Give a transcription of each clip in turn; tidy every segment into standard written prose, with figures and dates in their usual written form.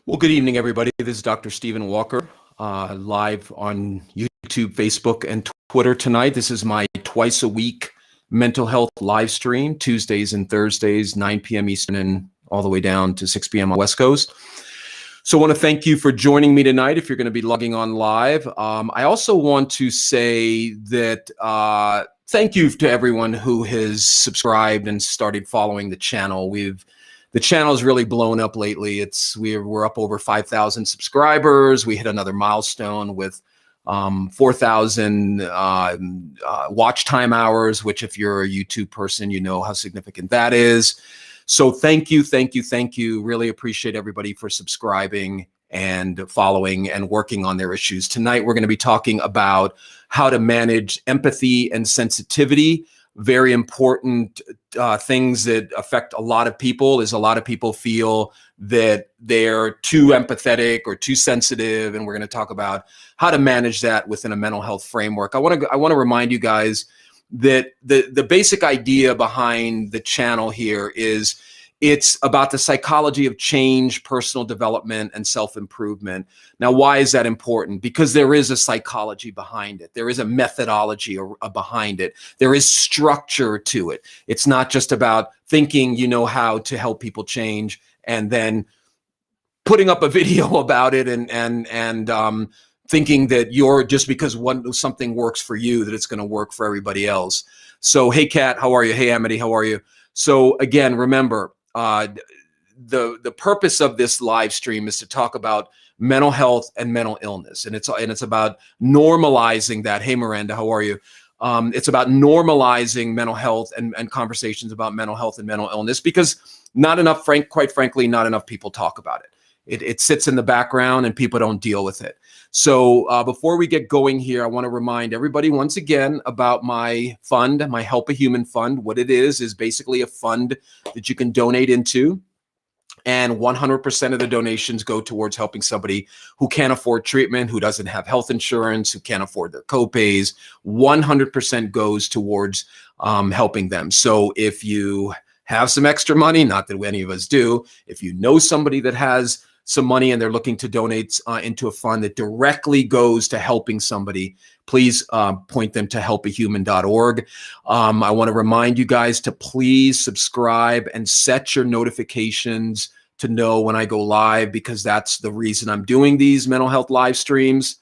Well, good evening, everybody. This is Dr. Stephen Walker, live on YouTube, Facebook, and Twitter tonight. This is my twice a week mental health live stream, Tuesdays and Thursdays, 9 p.m. Eastern and all the way down to 6 p.m. on West Coast. So I want to thank you for joining me tonight if you're going to be logging on live. I also want to say that thank you to everyone who has subscribed and started following the channel. The channel has really blown up lately. We're up over 5,000 subscribers. We hit another milestone with 4,000 watch time hours, which if you're a YouTube person, you know how significant that is. So thank you. Really appreciate everybody for subscribing and following and working on their issues. Tonight, we're going to be talking about how to manage empathy and sensitivity. Very important things that affect a lot of people is a lot of people feel that they're too empathetic or too sensitive, and we're going to talk about how to manage that within a mental health framework. I want to remind you guys that the basic idea behind the channel here is it's about the psychology of change, personal development, and self-improvement. Now, why is that important? Because there is a psychology behind it. There is a methodology behind it. There is structure to it. It's not just about thinking you know how to help people change and then putting up a video about it and thinking that you're just because something works for you that it's going to work for everybody else. So, hey, Kat, how are you? Hey, Amity, how are you? So again, remember, the purpose of this live stream is to talk about mental health and mental illness, and it's about normalizing that. Hey, Miranda, how are you? It's about normalizing mental health and conversations about mental health and mental illness because quite frankly, not enough people talk about it. It sits in the background and people don't deal with it. So before we get going here, I want to remind everybody once again about my fund, my Help a Human Fund. What it is basically a fund that you can donate into. And 100% of the donations go towards helping somebody who can't afford treatment, who doesn't have health insurance, who can't afford their copays. 100% goes towards helping them. So if you have some extra money, not that any of us do, if you know somebody that has some money and they're looking to donate into a fund that directly goes to helping somebody, please point them to helpahuman.org. I want to remind you guys to please subscribe and set your notifications to know when I go live, because that's the reason I'm doing these mental health live streams.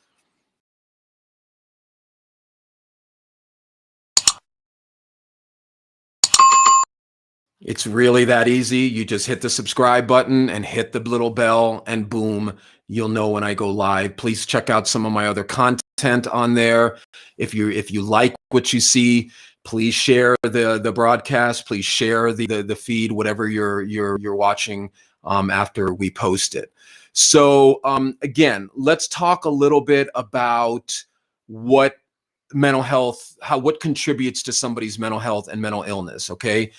It's really that easy. You just hit the subscribe button and hit the little bell and boom, you'll know when I go live. Please check out some of my other content on there. If you like what you see, please share the broadcast. Please share the feed, whatever you're watching after we post it. So again, let's talk a little bit about what mental health, what contributes to somebody's mental health and mental illness. Okay.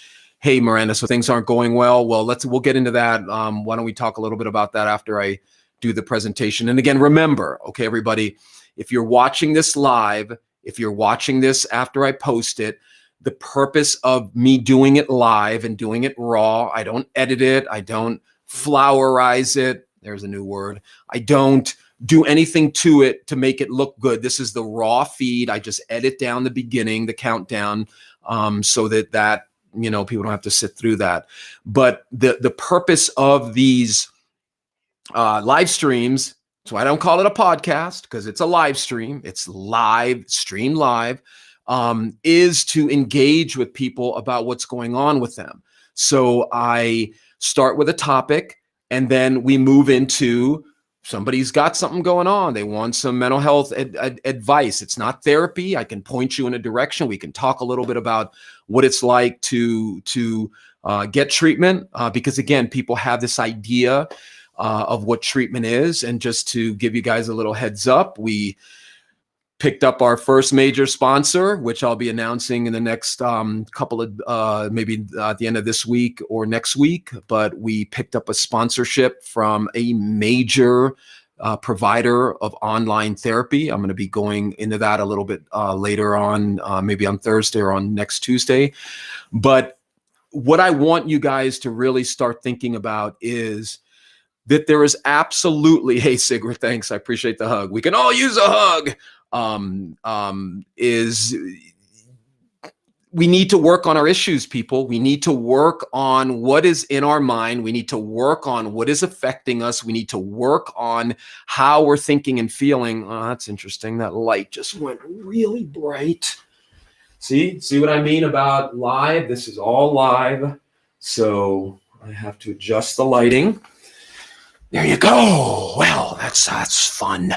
Hey, Miranda, so things aren't going well. Well, we'll get into that. Why don't we talk a little bit about that after I do the presentation? And again, remember, okay, everybody, if you're watching this live, if you're watching this after I post it, the purpose of me doing it live and doing it raw, I don't edit it, I don't flowerize it, there's a new word, I don't do anything to it to make it look good. This is the raw feed. I just edit down the beginning, the countdown, so that people don't have to sit through that. But the purpose of these live streams, so I don't call it a podcast because it's a live stream. It's live, stream live, is to engage with people about what's going on with them. So I start with a topic and then we move into somebody's got something going on. They want some mental health advice. It's not therapy. I can point you in a direction. We can talk a little bit about what it's like to get treatment, because again, people have this idea of what treatment is. And just to give you guys a little heads up, we picked up our first major sponsor, which I'll be announcing in the next couple of, maybe at the end of this week or next week. But we picked up a sponsorship from a major provider of online therapy. I'm going to be going into that a little bit later on, maybe on Thursday or on next Tuesday. But what I want you guys to really start thinking about is that there is absolutely, hey, Sigrid, thanks. I appreciate the hug. We can all use a hug. Is we need to work on our issues, people. We need to work on what is in our mind. We need to work on what is affecting us. We need to work on how we're thinking and feeling. Oh, that's interesting. That light just went really bright. See what I mean about live? This is all live. So I have to adjust the lighting. There you go. Well, that's fun.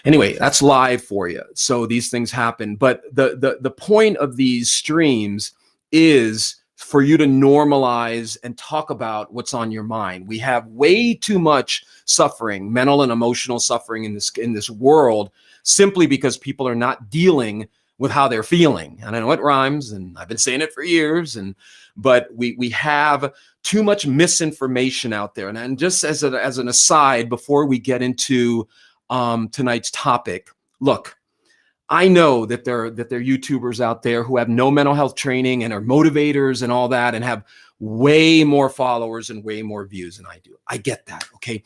Anyway, that's live for you. So these things happen. But the point of these streams is for you to normalize and talk about what's on your mind. We have way too much suffering, mental and emotional suffering in this world, simply because people are not dealing with how they're feeling. And I know it rhymes, and I've been saying it for years, but we have too much misinformation out there. And just as an aside, before we get into tonight's topic, look, I know that there are YouTubers out there who have no mental health training and are motivators and all that and have way more followers and way more views than I do. I get that, okay?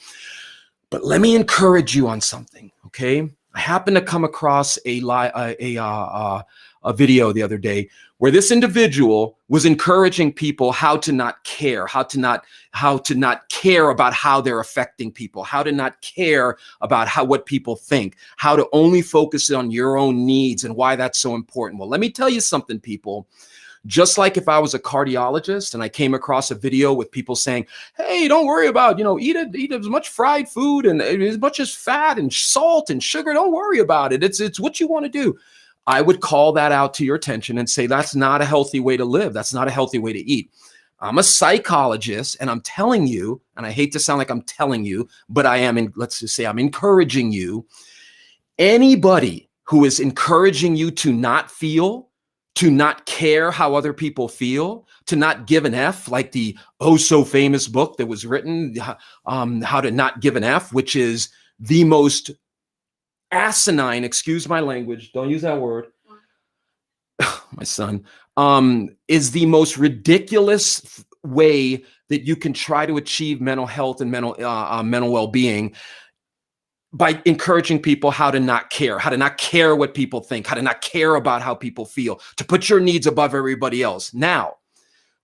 But let me encourage you on something, okay? I happened to come across a video the other day where this individual was encouraging people how to not care, how to not care about how they're affecting people, how to not care about what people think, how to only focus on your own needs and why that's so important. Well, let me tell you something, people. Just like if I was a cardiologist and I came across a video with people saying, hey, don't worry about, eat as much fried food and as much as fat and salt and sugar. Don't worry about it. It's what you want to do. I would call that out to your attention and say, that's not a healthy way to live. That's not a healthy way to eat. I'm a psychologist and I'm telling you, and I hate to sound like I'm telling you, but let's just say I'm encouraging you. Anybody who is encouraging you to not feel, to not care how other people feel, to not give an F, like the so famous book that was written, How to Not Give an F, which is the most asinine, excuse my language, don't use that word, my son, is the most ridiculous way that you can try to achieve mental health and mental well-being, by encouraging people how to not care what people think, how to not care about how people feel, to put your needs above everybody else. Now,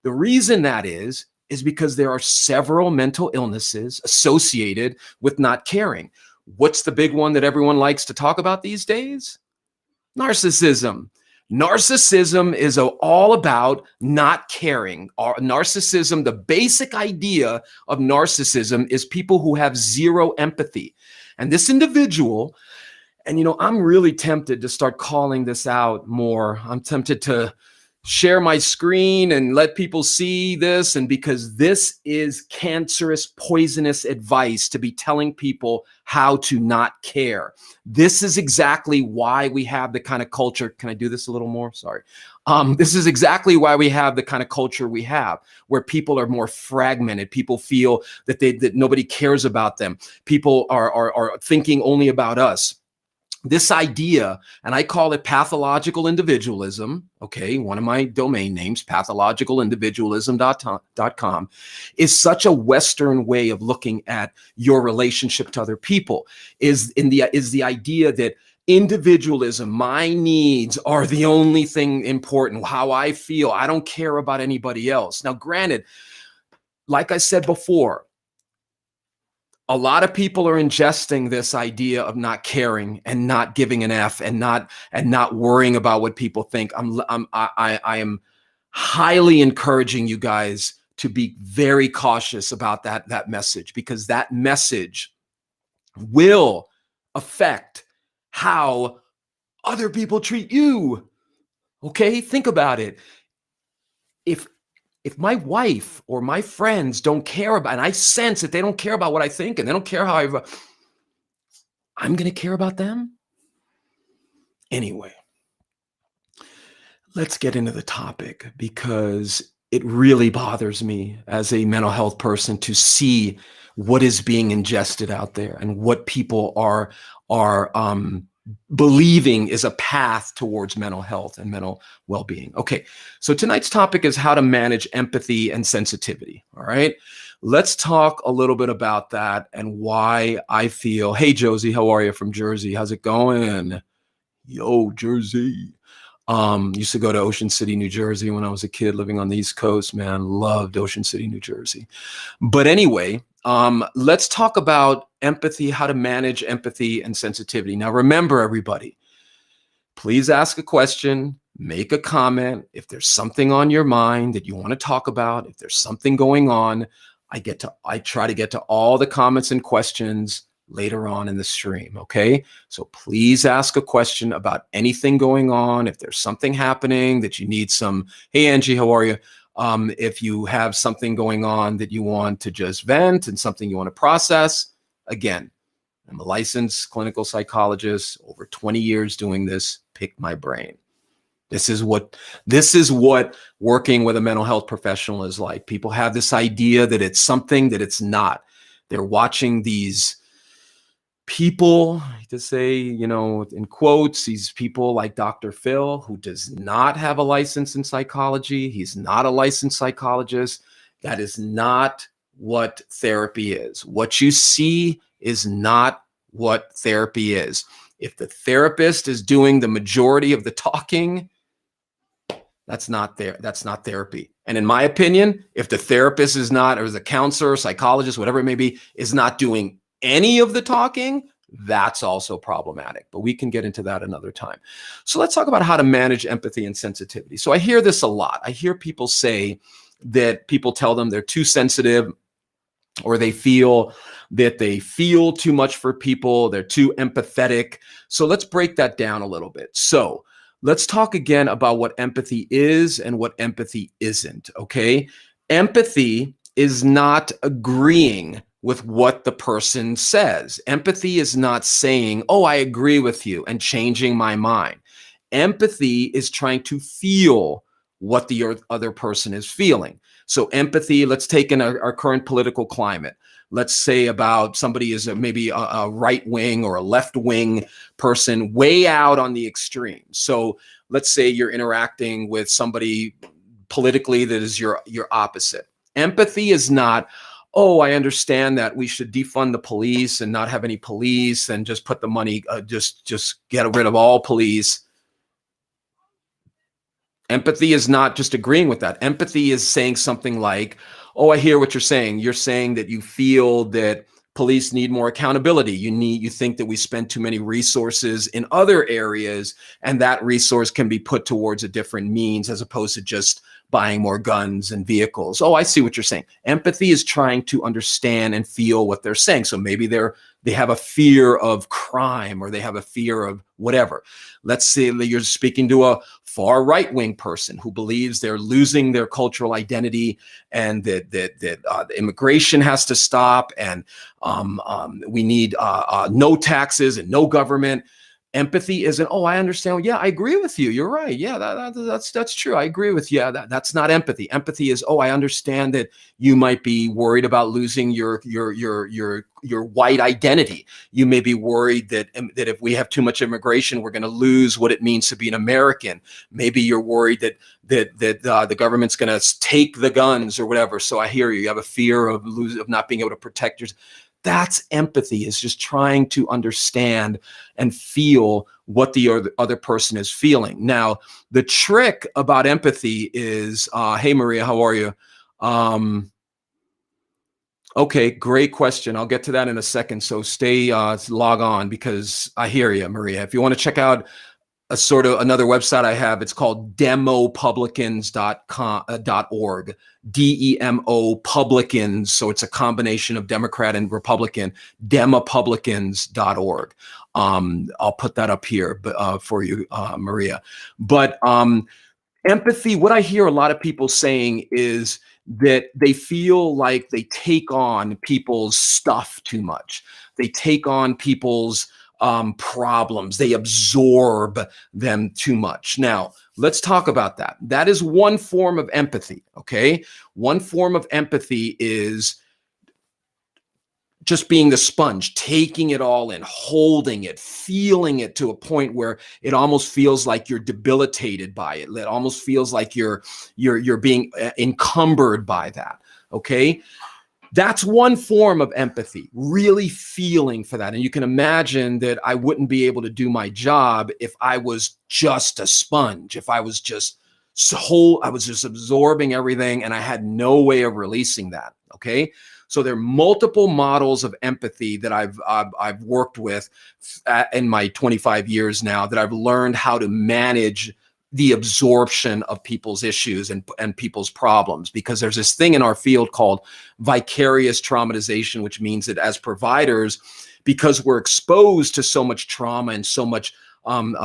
the reason that is because there are several mental illnesses associated with not caring. What's the big one that everyone likes to talk about these days? Narcissism. Narcissism is all about not caring. Narcissism, the basic idea of narcissism is people who have zero empathy. And this individual, and I'm really tempted to start calling this out more. I'm tempted to share my screen and let people see this, and because this is cancerous, poisonous advice to be telling people how to not care. This is exactly why we have the kind of culture. Can I do this a little more? Sorry. This is exactly why we have the kind of culture we have, where people are more fragmented. People feel that that nobody cares about them. People are thinking only about us. This idea, and I call it pathological individualism, okay, one of my domain names, pathologicalindividualism.com, is such a Western way of looking at your relationship to other people, is the idea that individualism, my needs are the only thing important, how I feel, I don't care about anybody else. Now, granted, like I said before, a lot of people are ingesting this idea of not caring and not giving an F and not worrying about what people think. I am highly encouraging you guys to be very cautious about that message, because that message will affect how other people treat you. Okay, think about it. If my wife or my friends don't care about, and I sense that they don't care about what I think and they don't care how I'm going to care about them? Anyway, let's get into the topic, because it really bothers me as a mental health person to see what is being ingested out there and what people are believing is a path towards mental health and mental well-being. Okay, so tonight's topic is how to manage empathy and sensitivity. All right. Let's talk a little bit about that and why I feel. Hey, Josie, how are you from Jersey? How's it going? Yo, Jersey. Used to go to Ocean City, New Jersey when I was a kid living on the East Coast, man. Loved Ocean City, New Jersey. But anyway, let's talk about empathy, how to manage empathy and sensitivity. Now, remember, everybody, please ask a question, make a comment. If there's something on your mind that you want to talk about, if there's something going on, I try to get to all the comments and questions later on in the stream. Okay. So please ask a question about anything going on. If there's something happening that you need some, hey, Angie, how are you? If you have something going on that you want to just vent and something you want to process, again, I'm a licensed clinical psychologist, over 20 years doing this. Pick my brain. This is what working with a mental health professional is like. People have this idea that it's something that it's not. They're watching these people, to say, in quotes, these people like Dr. Phil, who does not have a license in psychology. He's not a licensed psychologist. That is not what therapy is. What you see is not what therapy is. If the therapist is doing the majority of the talking, that's not therapy. And in my opinion, if the therapist is not, or the counselor, psychologist, whatever it may be, is not doing any of the talking, that's also problematic. But we can get into that another time. So let's talk about how to manage empathy and sensitivity. So I hear this a lot. I hear people say that people tell them they're too sensitive, or they feel that they feel too much for people. They're too empathetic. So let's break that down a little bit. So let's talk again about what empathy is and what empathy isn't, okay? Empathy is not agreeing with what the person says. Empathy is not saying, oh, I agree with you, and changing my mind. Empathy is trying to feel what the other person is feeling. So empathy, let's take in our current political climate. Let's say about somebody is maybe a right-wing or a left-wing person way out on the extreme. So let's say you're interacting with somebody politically that is your opposite. Empathy is not, oh, I understand that we should defund the police and not have any police and just put the money, just get rid of all police. Empathy is not just agreeing with that. Empathy is saying something like, oh, I hear what you're saying. You're saying that you feel that police need more accountability. You think that we spend too many resources in other areas, and that resource can be put towards a different means as opposed to just buying more guns and vehicles. Oh, I see what you're saying. Empathy is trying to understand and feel what they're saying. So maybe they have a fear of crime, or they have a fear of whatever. Let's say that you're speaking to a far right-wing person who believes they're losing their cultural identity, and that immigration has to stop, and we need no taxes and no government. Empathy isn't, oh, I understand. Yeah, I agree with you. You're right. Yeah, that's true. I agree with you. Yeah, that's not empathy. Empathy is, oh, I understand that you might be worried about losing your white identity. You may be worried that if we have too much immigration, we're going to lose what it means to be an American. Maybe you're worried that the government's going to take the guns or whatever. So I hear you. You have a fear of not being able to protect yourself. That's empathy, is just trying to understand and feel what the other person is feeling. Now, the trick about empathy is, hey, Maria, how are you? Okay, great question. I'll get to that in a second. So stay, log on, because I hear you, Maria. If you want to check out a sort of another website I have, it's called demopublicans.org, DEMO Publicans. So it's a combination of Democrat and Republican, demopublicans.org. I'll put that up here for you, Maria. But empathy, what I hear a lot of people saying is that they feel like they take on people's stuff too much. They take on people's problems. They absorb them too much. Now, let's talk about that. That is one form of empathy, okay? One form of empathy is just being the sponge, taking it all in, holding it, feeling it to a point where it almost feels like you're debilitated by it. It almost feels like you're being encumbered by that, okay? That's one form of empathy, really feeling for that. And you can imagine that I wouldn't be able to do my job if I was just a sponge, if I was just I was just absorbing everything and I had no way of releasing that. Okay. So there are multiple models of empathy that I've worked with in my 25 years now, that I've learned how to manage the absorption of people's issues and people's problems, because there's this thing in our field called vicarious traumatization, which means that as providers, because we're exposed to so much trauma and so much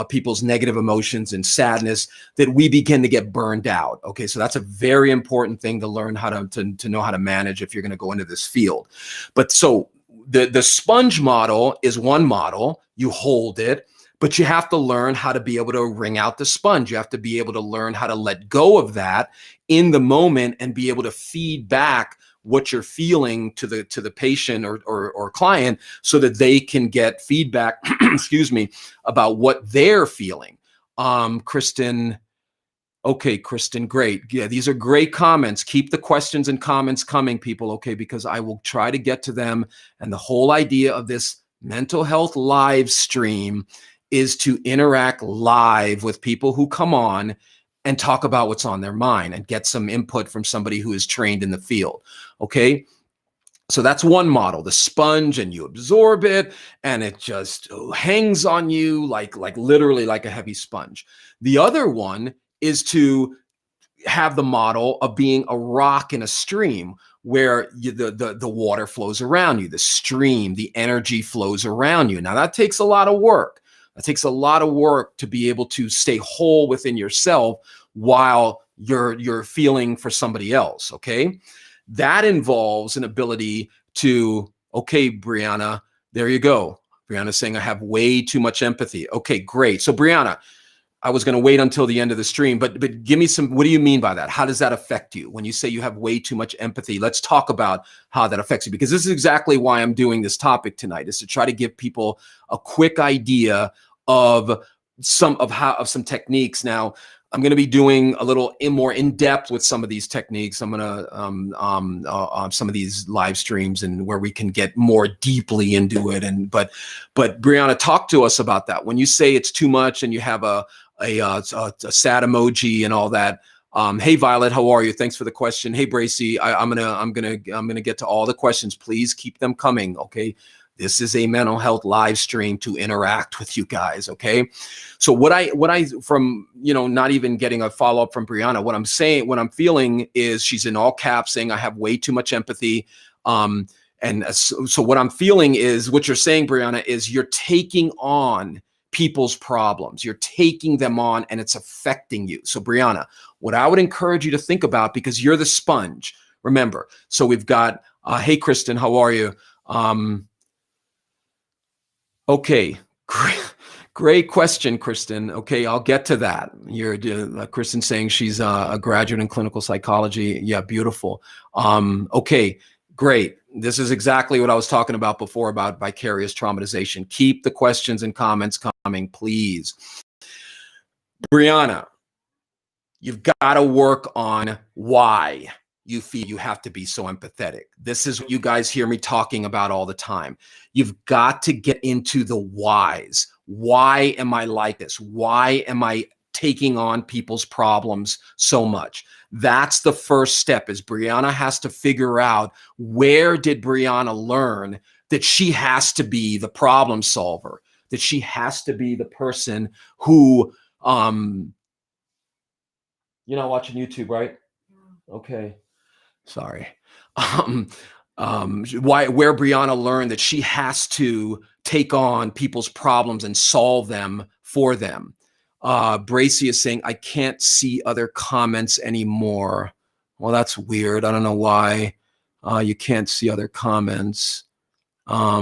people's negative emotions and sadness, that we begin to get burned out. Okay, so that's a very important thing to learn how to know how to manage if you're going to go into this field. But so the sponge model is one model. You hold it, but you have to learn how to be able to wring out the sponge. You have to be able to learn how to let go of that in the moment and be able to feed back what you're feeling to the patient or client, so that they can get feedback, excuse me, about what they're feeling. Kristen, okay, Kristen, great. Yeah, these are great comments. Keep the questions and comments coming, people, okay, because I will try to get to them. And the whole idea of this mental health live stream is to interact live with people who come on and talk about what's on their mind and get some input from somebody who is trained in the field. Okay. So that's one model, the sponge, and you absorb it and it just hangs on you like literally like a heavy sponge. The other one is to have the model of being a rock in a stream, where the water flows around you, the stream, the energy flows around you. Now that takes a lot of work. It takes a lot of work to be able to stay whole within yourself while you're feeling for somebody else. Okay. That involves an ability to, okay, Brianna, there you go. Brianna's saying I have way too much empathy. Okay, great. So Brianna, I was going to wait until the end of the stream, but give me some, what do you mean by that? How does that affect you? When you say you have way too much empathy, let's talk about how that affects you, because this is exactly why I'm doing this topic tonight, is to try to give people a quick idea of some techniques. Now, I'm going to be doing a little more in depth with some of these techniques. I'm going to some of these live streams, and where we can get more deeply into it. And but Brianna, talk to us about that. When you say it's too much, and you have a sad emoji and all that. Hey Violet, how are you? Thanks for the question. Hey Bracy, I'm gonna get to all the questions. Please keep them coming. Okay. This is a mental health live stream to interact with you guys. Okay. So what I from, not even getting a follow-up from Brianna, what I'm feeling is, she's in all caps saying I have way too much empathy. So what I'm feeling is, what you're saying, Brianna, is you're taking on people's problems. You're taking them on and it's affecting you. So Brianna, what I would encourage you to think about, because you're the sponge, remember. So we've got, hey Kristen, how are you? Okay, great question, Kristen. Okay, I'll get to that. You're Kristen saying she's a graduate in clinical psychology. Yeah, beautiful. Okay, great. This is exactly what I was talking about before about vicarious traumatization. Keep the questions and comments coming, please. Brianna, you've got to work on why you feel you have to be so empathetic. This is what you guys hear me talking about all the time. You've got to get into the whys. Why am I like this? Why am I taking on people's problems so much? That's the first step, is Brianna has to figure out, where did Brianna learn that she has to be the problem solver, that she has to be the person who, you're not watching YouTube, right? Okay. Sorry. Where Brianna learned that she has to take on people's problems and solve them for them. Bracy is saying, I can't see other comments anymore. Well, that's weird. I don't know why you can't see other comments. I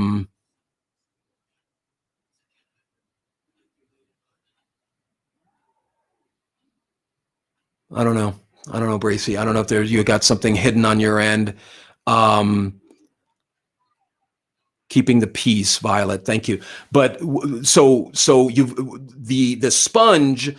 don't know. I don't know, Bracy. I don't know if you got something hidden on your end. Keeping the peace, Violet. Thank you. But so the sponge,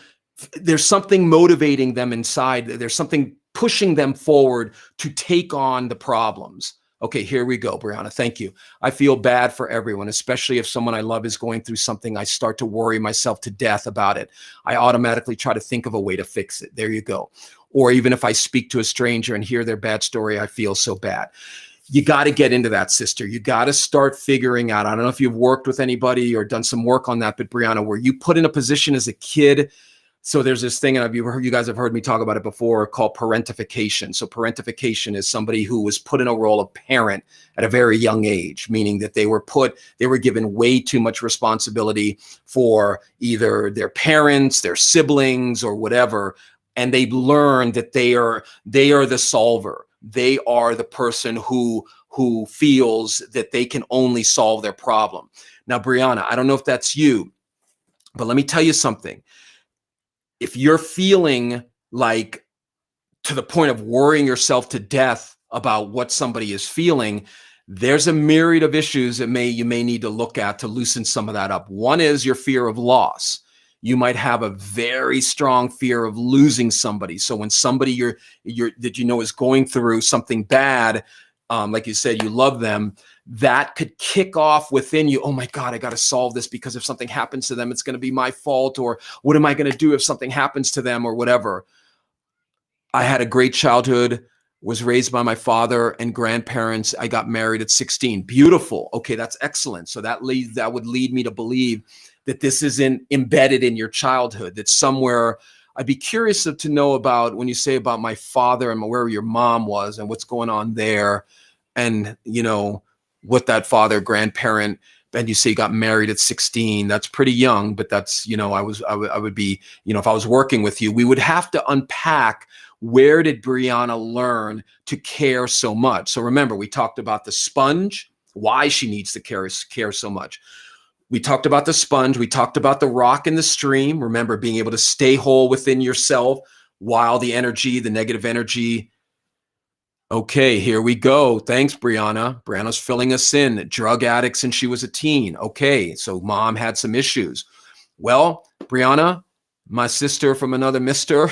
there's something motivating them inside. There's something pushing them forward to take on the problems. Okay, here we go, Brianna. Thank you. I feel bad for everyone, especially if someone I love is going through something. I start to worry myself to death about it. I automatically try to think of a way to fix it. There you go. Or even if I speak to a stranger and hear their bad story, I feel so bad. You got to get into that, sister. You got to start figuring out. I don't know if you've worked with anybody or done some work on that, but Brianna, were you put in a position as a kid? So there's this thing, and you guys have heard me talk about it before, called parentification. So parentification is somebody who was put in a role of parent at a very young age, meaning that they were given way too much responsibility for either their parents, their siblings, or whatever. And they learned that they are the solver. They are the person who feels that they can only solve their problem. Now, Brianna, I don't know if that's you, but let me tell you something. If you're feeling like to the point of worrying yourself to death about what somebody is feeling, there's a myriad of issues that you may need to look at to loosen some of that up. One is your fear of loss. You might have a very strong fear of losing somebody. So when somebody that you know is going through something bad, like you said, you love them, that could kick off within you. Oh my God, I got to solve this, because if something happens to them, it's going to be my fault. Or what am I going to do if something happens to them, or whatever? I had a great childhood, was raised by my father and grandparents. I got married at 16. Beautiful. Okay, that's excellent. So that would lead me to believe that this isn't embedded in your childhood, that somewhere. I'd be curious to know about, when you say about my father and where your mom was and what's going on there, and what that father, grandparent, and you say you got married at 16. That's pretty young, but that's, I would be, if I was working with you, we would have to unpack, where did Brianna learn to care so much? So remember, we talked about the sponge, why she needs to care so much. We talked about the sponge. We talked about the rock in the stream. Remember, being able to stay whole within yourself while the negative energy. Okay, here we go. Thanks, Brianna. Brianna's filling us in. Drug addict since she was a teen. Okay, so mom had some issues. Well, Brianna, my sister from another mister.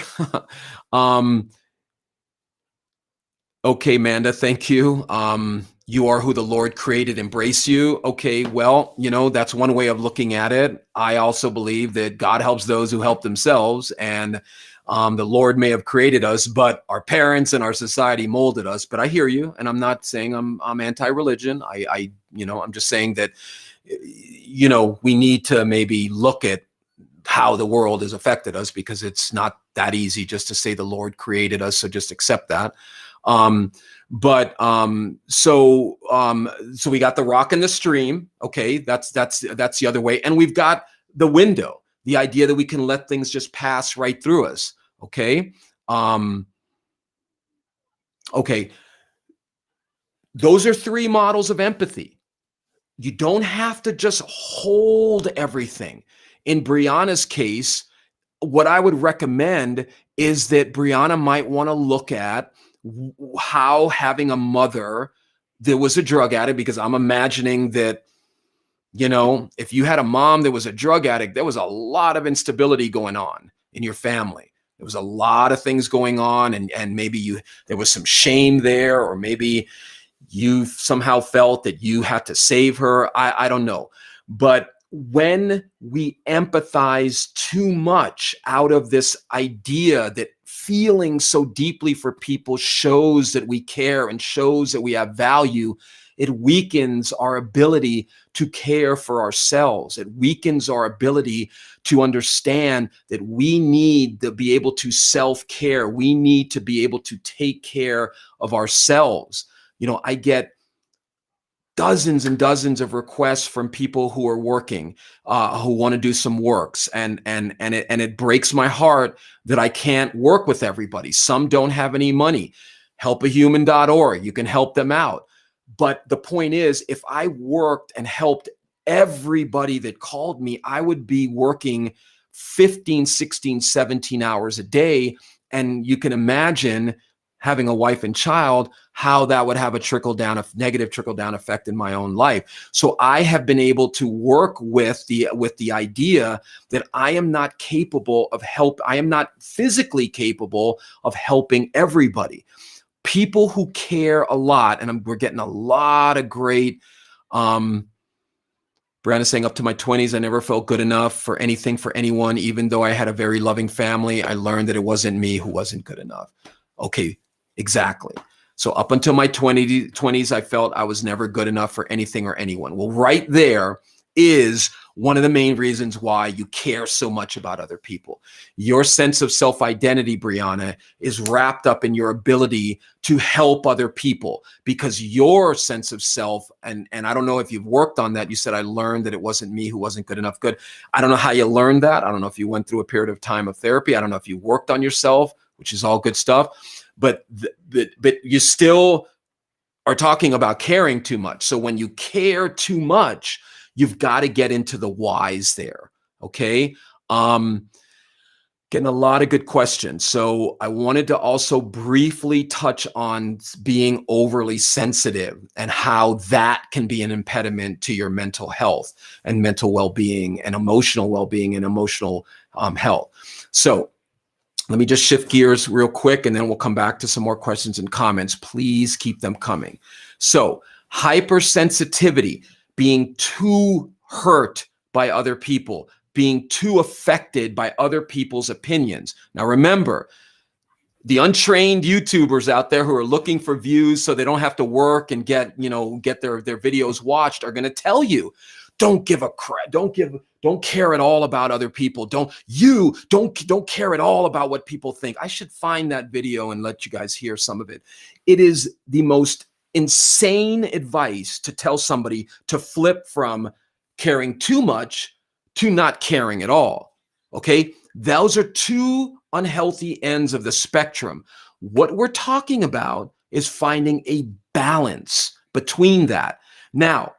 Okay, Amanda, thank you. You are who the Lord created. Embrace you. Okay, well, that's one way of looking at it. I also believe that God helps those who help themselves, and the Lord may have created us, but our parents and our society molded us. But I hear you, and I'm not saying I'm anti-religion. I'm just saying that we need to maybe look at how the world has affected us, because it's not that easy just to say the Lord created us, so just accept that. So we got the rock in the stream. Okay, that's the other way, and we've got the window, the idea that we can let things just pass right through us. Okay. Okay. Those are three models of empathy. You don't have to just hold everything. In Brianna's case, what I would recommend is that Brianna might want to look at how having a mother that was a drug addict, because I'm imagining that, if you had a mom that was a drug addict, there was a lot of instability going on in your family. There was a lot of things going on, and maybe there was some shame there, or maybe you somehow felt that you had to save her. I don't know. But when we empathize too much out of this idea that feeling so deeply for people shows that we care and shows that we have value, it weakens our ability to care for ourselves. It weakens our ability to understand that we need to be able to self-care. We need to be able to take care of ourselves. I get dozens and dozens of requests from people who are working, who want to do some works, and it breaks my heart that I can't work with everybody. Some don't have any money. Helpahuman.org, you can help them out. But the point is, if I worked and helped everybody that called me, I would be working 15, 16, 17 hours a day. And you can imagine having a wife and child, how that would have a negative trickle down effect in my own life. So I have been able to work with the idea that I am not capable of I am not physically capable of helping everybody. people who care a lot, and we're getting a lot of great, Brianna's saying, up to my 20s, I never felt good enough for anything, for anyone. Even though I had a very loving family, I learned that it wasn't me who wasn't good enough. Okay, exactly. So up until my 20s, I felt I was never good enough for anything or anyone. Well, right there is one of the main reasons why you care so much about other people. Your sense of self-identity, Brianna, is wrapped up in your ability to help other people, because your sense of self, and I don't know if you've worked on that. You said, I learned that it wasn't me who wasn't good enough. Good. I don't know how you learned that. I don't know if you went through a period of time of therapy. I don't know if you worked on yourself, which is all good stuff, but you still are talking about caring too much. So when you care too much, you've got to get into the whys there. Okay. Getting a lot of good questions. So I wanted to also briefly touch on being overly sensitive and how that can be an impediment to your mental health and mental well-being and emotional health. So let me just shift gears real quick, and then we'll come back to some more questions and comments. Please keep them coming. So hypersensitivity, being too hurt by other people, being too affected by other people's opinions. Now, remember, the untrained YouTubers out there who are looking for views so they don't have to work and get their videos watched are going to tell you, don't give a crap. Don't care at all about other people. Don't care at all about what people think. I should find that video and let you guys hear some of it. It is the most insane advice to tell somebody to flip from caring too much to not caring at all. Okay? Those are two unhealthy ends of the spectrum. What we're talking about is finding a balance between that. Now,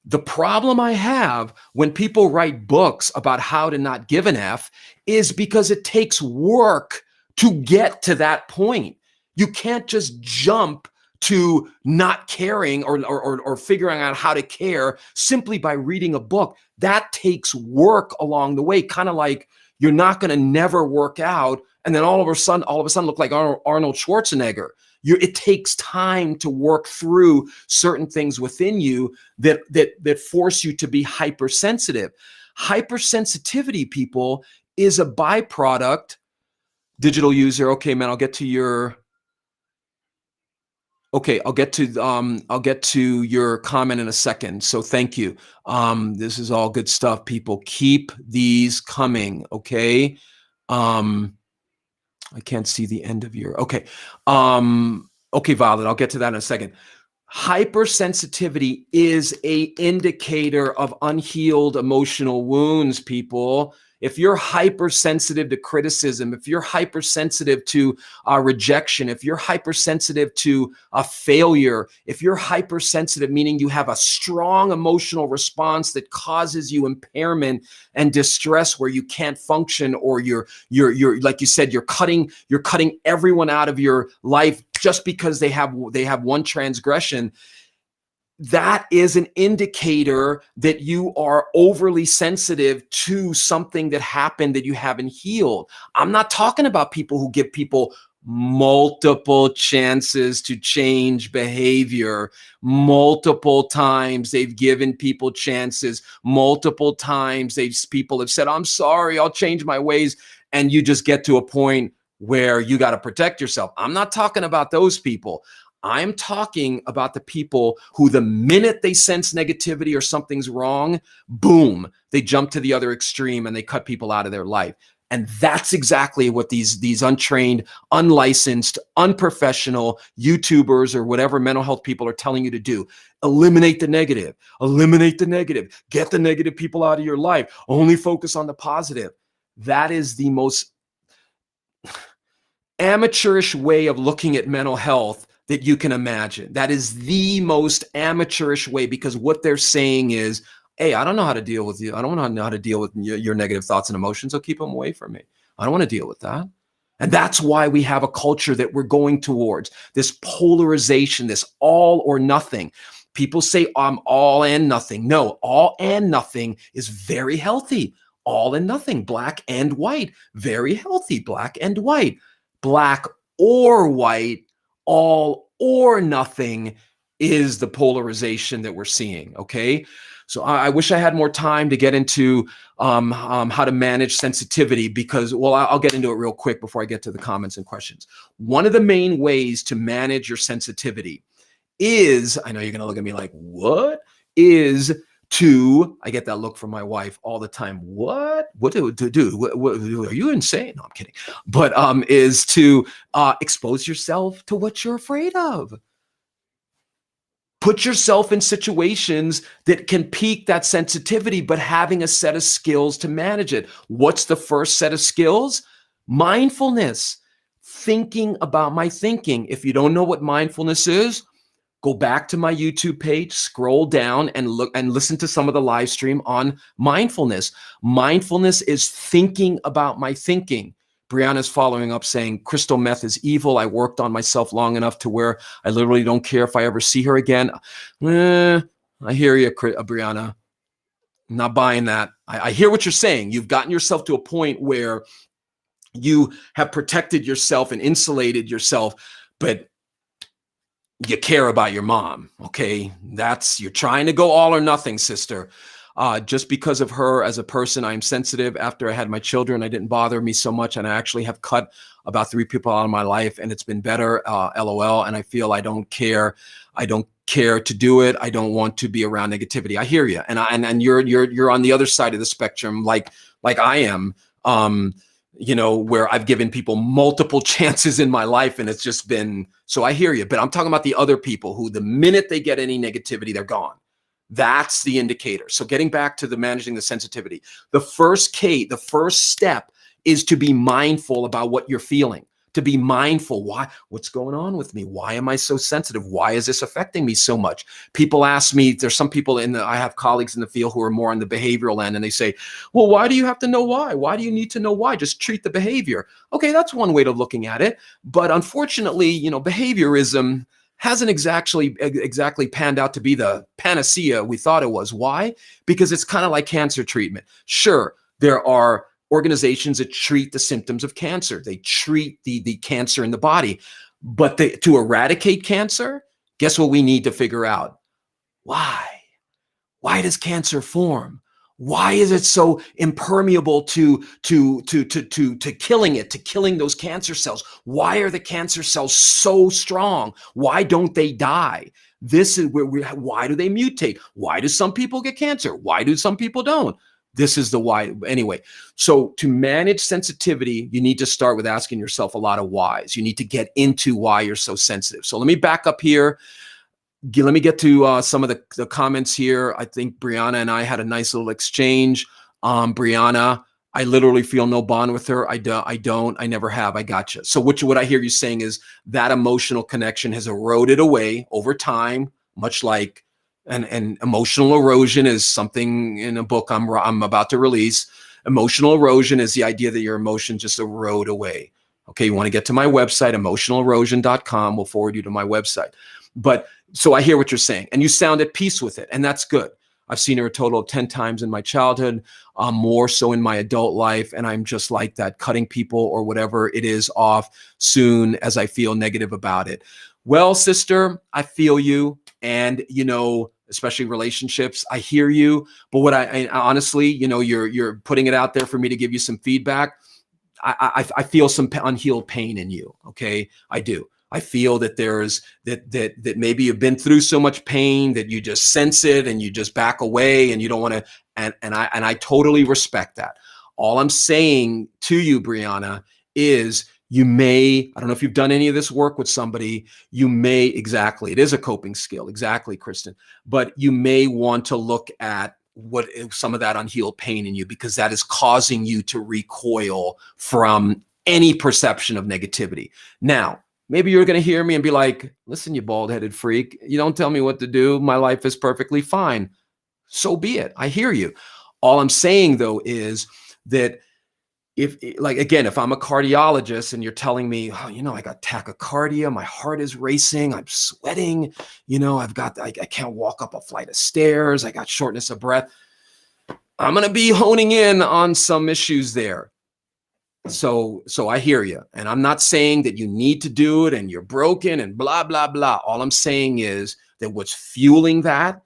the problem I have when people write books about how to not give an F is because it takes work to get to that point. You can't just jump to not caring or figuring out how to care simply by reading a book. That takes work along the way, kind of like you're not going to never work out and then all of a sudden look like Arnold Schwarzenegger. It takes time to work through certain things within you that force you to be hypersensitive. Hypersensitivity, people, is a byproduct. Digital user. Okay, man, I'll get to your. Okay, I'll get to your comment in a second. So thank you. This is all good stuff, people. Keep these coming. Okay. I can't see the end of your, okay. Okay, Violet, I'll get to that in a second. Hypersensitivity is an indicator of unhealed emotional wounds, people. If you're hypersensitive to criticism, if you're hypersensitive to rejection, if you're hypersensitive to a failure, if you're hypersensitive, meaning you have a strong emotional response that causes you impairment and distress where you can't function, or you're like you said, you're cutting everyone out of your life just because they have one transgression, that is an indicator that you are overly sensitive to something that happened that you haven't healed. I'm not talking about people who give people multiple chances to change behavior. Multiple times they've given people chances. Multiple times people have said, I'm sorry, I'll change my ways. And you just get to a point where you got to protect yourself. I'm not talking about those people. I'm talking about the people who, the minute they sense negativity or something's wrong, boom, they jump to the other extreme and they cut people out of their life. And that's exactly what these untrained, unlicensed, unprofessional YouTubers or whatever mental health people are telling you to do. Eliminate the negative, get the negative people out of your life, only focus on the positive. That is the most amateurish way of looking at mental health that you can imagine. That is the most amateurish way, because what they're saying is, hey, I don't know how to deal with you. I don't know how to deal with your negative thoughts and emotions, so keep them away from me. I don't want to deal with that. And that's why we have a culture that we're going towards, this polarization, this all or nothing. People say, I'm all and nothing. No, all and nothing is very healthy. All and nothing, black and white, very healthy, black and white. Black or white all or nothing is the polarization that we're seeing. Okay. So I wish I had more time to get into how to manage sensitivity because, well, I'll get into it real quick before I get to the comments and questions. One of the main ways to manage your sensitivity is, I know you're going to look at me like, what? Is to, I get that look from my wife all the time. What do? What, are you insane? No, I'm kidding. But is to expose yourself to what you're afraid of. Put yourself in situations that can pique that sensitivity, but having a set of skills to manage it. What's the first set of skills? Mindfulness. Thinking about my thinking. If you don't know what mindfulness is, go back to my YouTube page, scroll down and look and listen to some of the live stream on mindfulness. Mindfulness is thinking about my thinking. Brianna's following up saying, crystal meth is evil. I worked on myself long enough to where I literally don't care if I ever see her again. I hear you, Brianna. I'm not buying that. I hear what you're saying. You've gotten yourself to a point where you have protected yourself and insulated yourself, but you care about your mom. Okay. You're trying to go all or nothing, sister. Just because of her as a person, I'm sensitive. After I had my children, I didn't bother me so much. And I actually have cut about 3 people out of my life and it's been better, LOL. And I feel I don't care. I don't care to do it. I don't want to be around negativity. I hear you. And you're on the other side of the spectrum, like I am, where I've given people multiple chances in my life and it's just been, so I hear you, but I'm talking about the other people who the minute they get any negativity, they're gone. That's the indicator. So getting back to the managing the sensitivity, the first step is to be mindful about what you're feeling, to be mindful. What's going on with me? Why am I so sensitive? Why is this affecting me so much? People ask me, there's some people I have colleagues in the field who are more on the behavioral end and they say, well, why do you have to know why? Why do you need to know why? Just treat the behavior. Okay, that's one way of looking at it. But unfortunately, behaviorism hasn't exactly panned out to be the panacea we thought it was. Why? Because it's kind of like cancer treatment. Sure, there are organizations that treat the symptoms of cancer. They treat the cancer in the body. But to eradicate cancer, guess what we need to figure out? Why? Why does cancer form? Why is it so impermeable to killing those cancer cells? Why are the cancer cells so strong? Why don't they die? This is why do they mutate? Why do some people get cancer? Why do some people don't? This is the why. Anyway, so to manage sensitivity, you need to start with asking yourself a lot of whys. You need to get into why you're so sensitive. So let me back up here. Let me get to some of the comments here. I think Brianna and I had a nice little exchange. Brianna, I literally feel no bond with her. I don't. I never have. I gotcha. So what I hear you saying is that emotional connection has eroded away over time, much like and emotional erosion is something in a book I'm about to release. Emotional erosion is the idea that your emotions just erode away. Okay, you want to get to my website, emotionalerosion.com. We'll forward you to my website. But so I hear what you're saying, and you sound at peace with it, and that's good. I've seen her a total of 10 times in my childhood, more so in my adult life, and I'm just like that, cutting people or whatever it is off soon as I feel negative about it. Well, sister, I feel you, and especially relationships, I hear you. But what I honestly, you're putting it out there for me to give you some feedback. I feel some unhealed pain in you. Okay, I do. I feel that there's that maybe you've been through so much pain that you just sense it and you just back away and you don't want to. And I totally respect that. All I'm saying to you, Brianna, is you may, I don't know if you've done any of this work with somebody, you may, exactly, it is a coping skill, exactly, Kristen, but you may want to look at what some of that unhealed pain in you, because that is causing you to recoil from any perception of negativity. Now, maybe you're going to hear me and be like, listen, you bald-headed freak, you don't tell me what to do. My life is perfectly fine. So be it. I hear you. All I'm saying, though, is that if I'm a cardiologist and you're telling me, oh, I got tachycardia, my heart is racing, I'm sweating, I can't walk up a flight of stairs, I got shortness of breath, I'm going to be honing in on some issues there. So I hear you. And I'm not saying that you need to do it and you're broken and blah, blah, blah. All I'm saying is that what's fueling that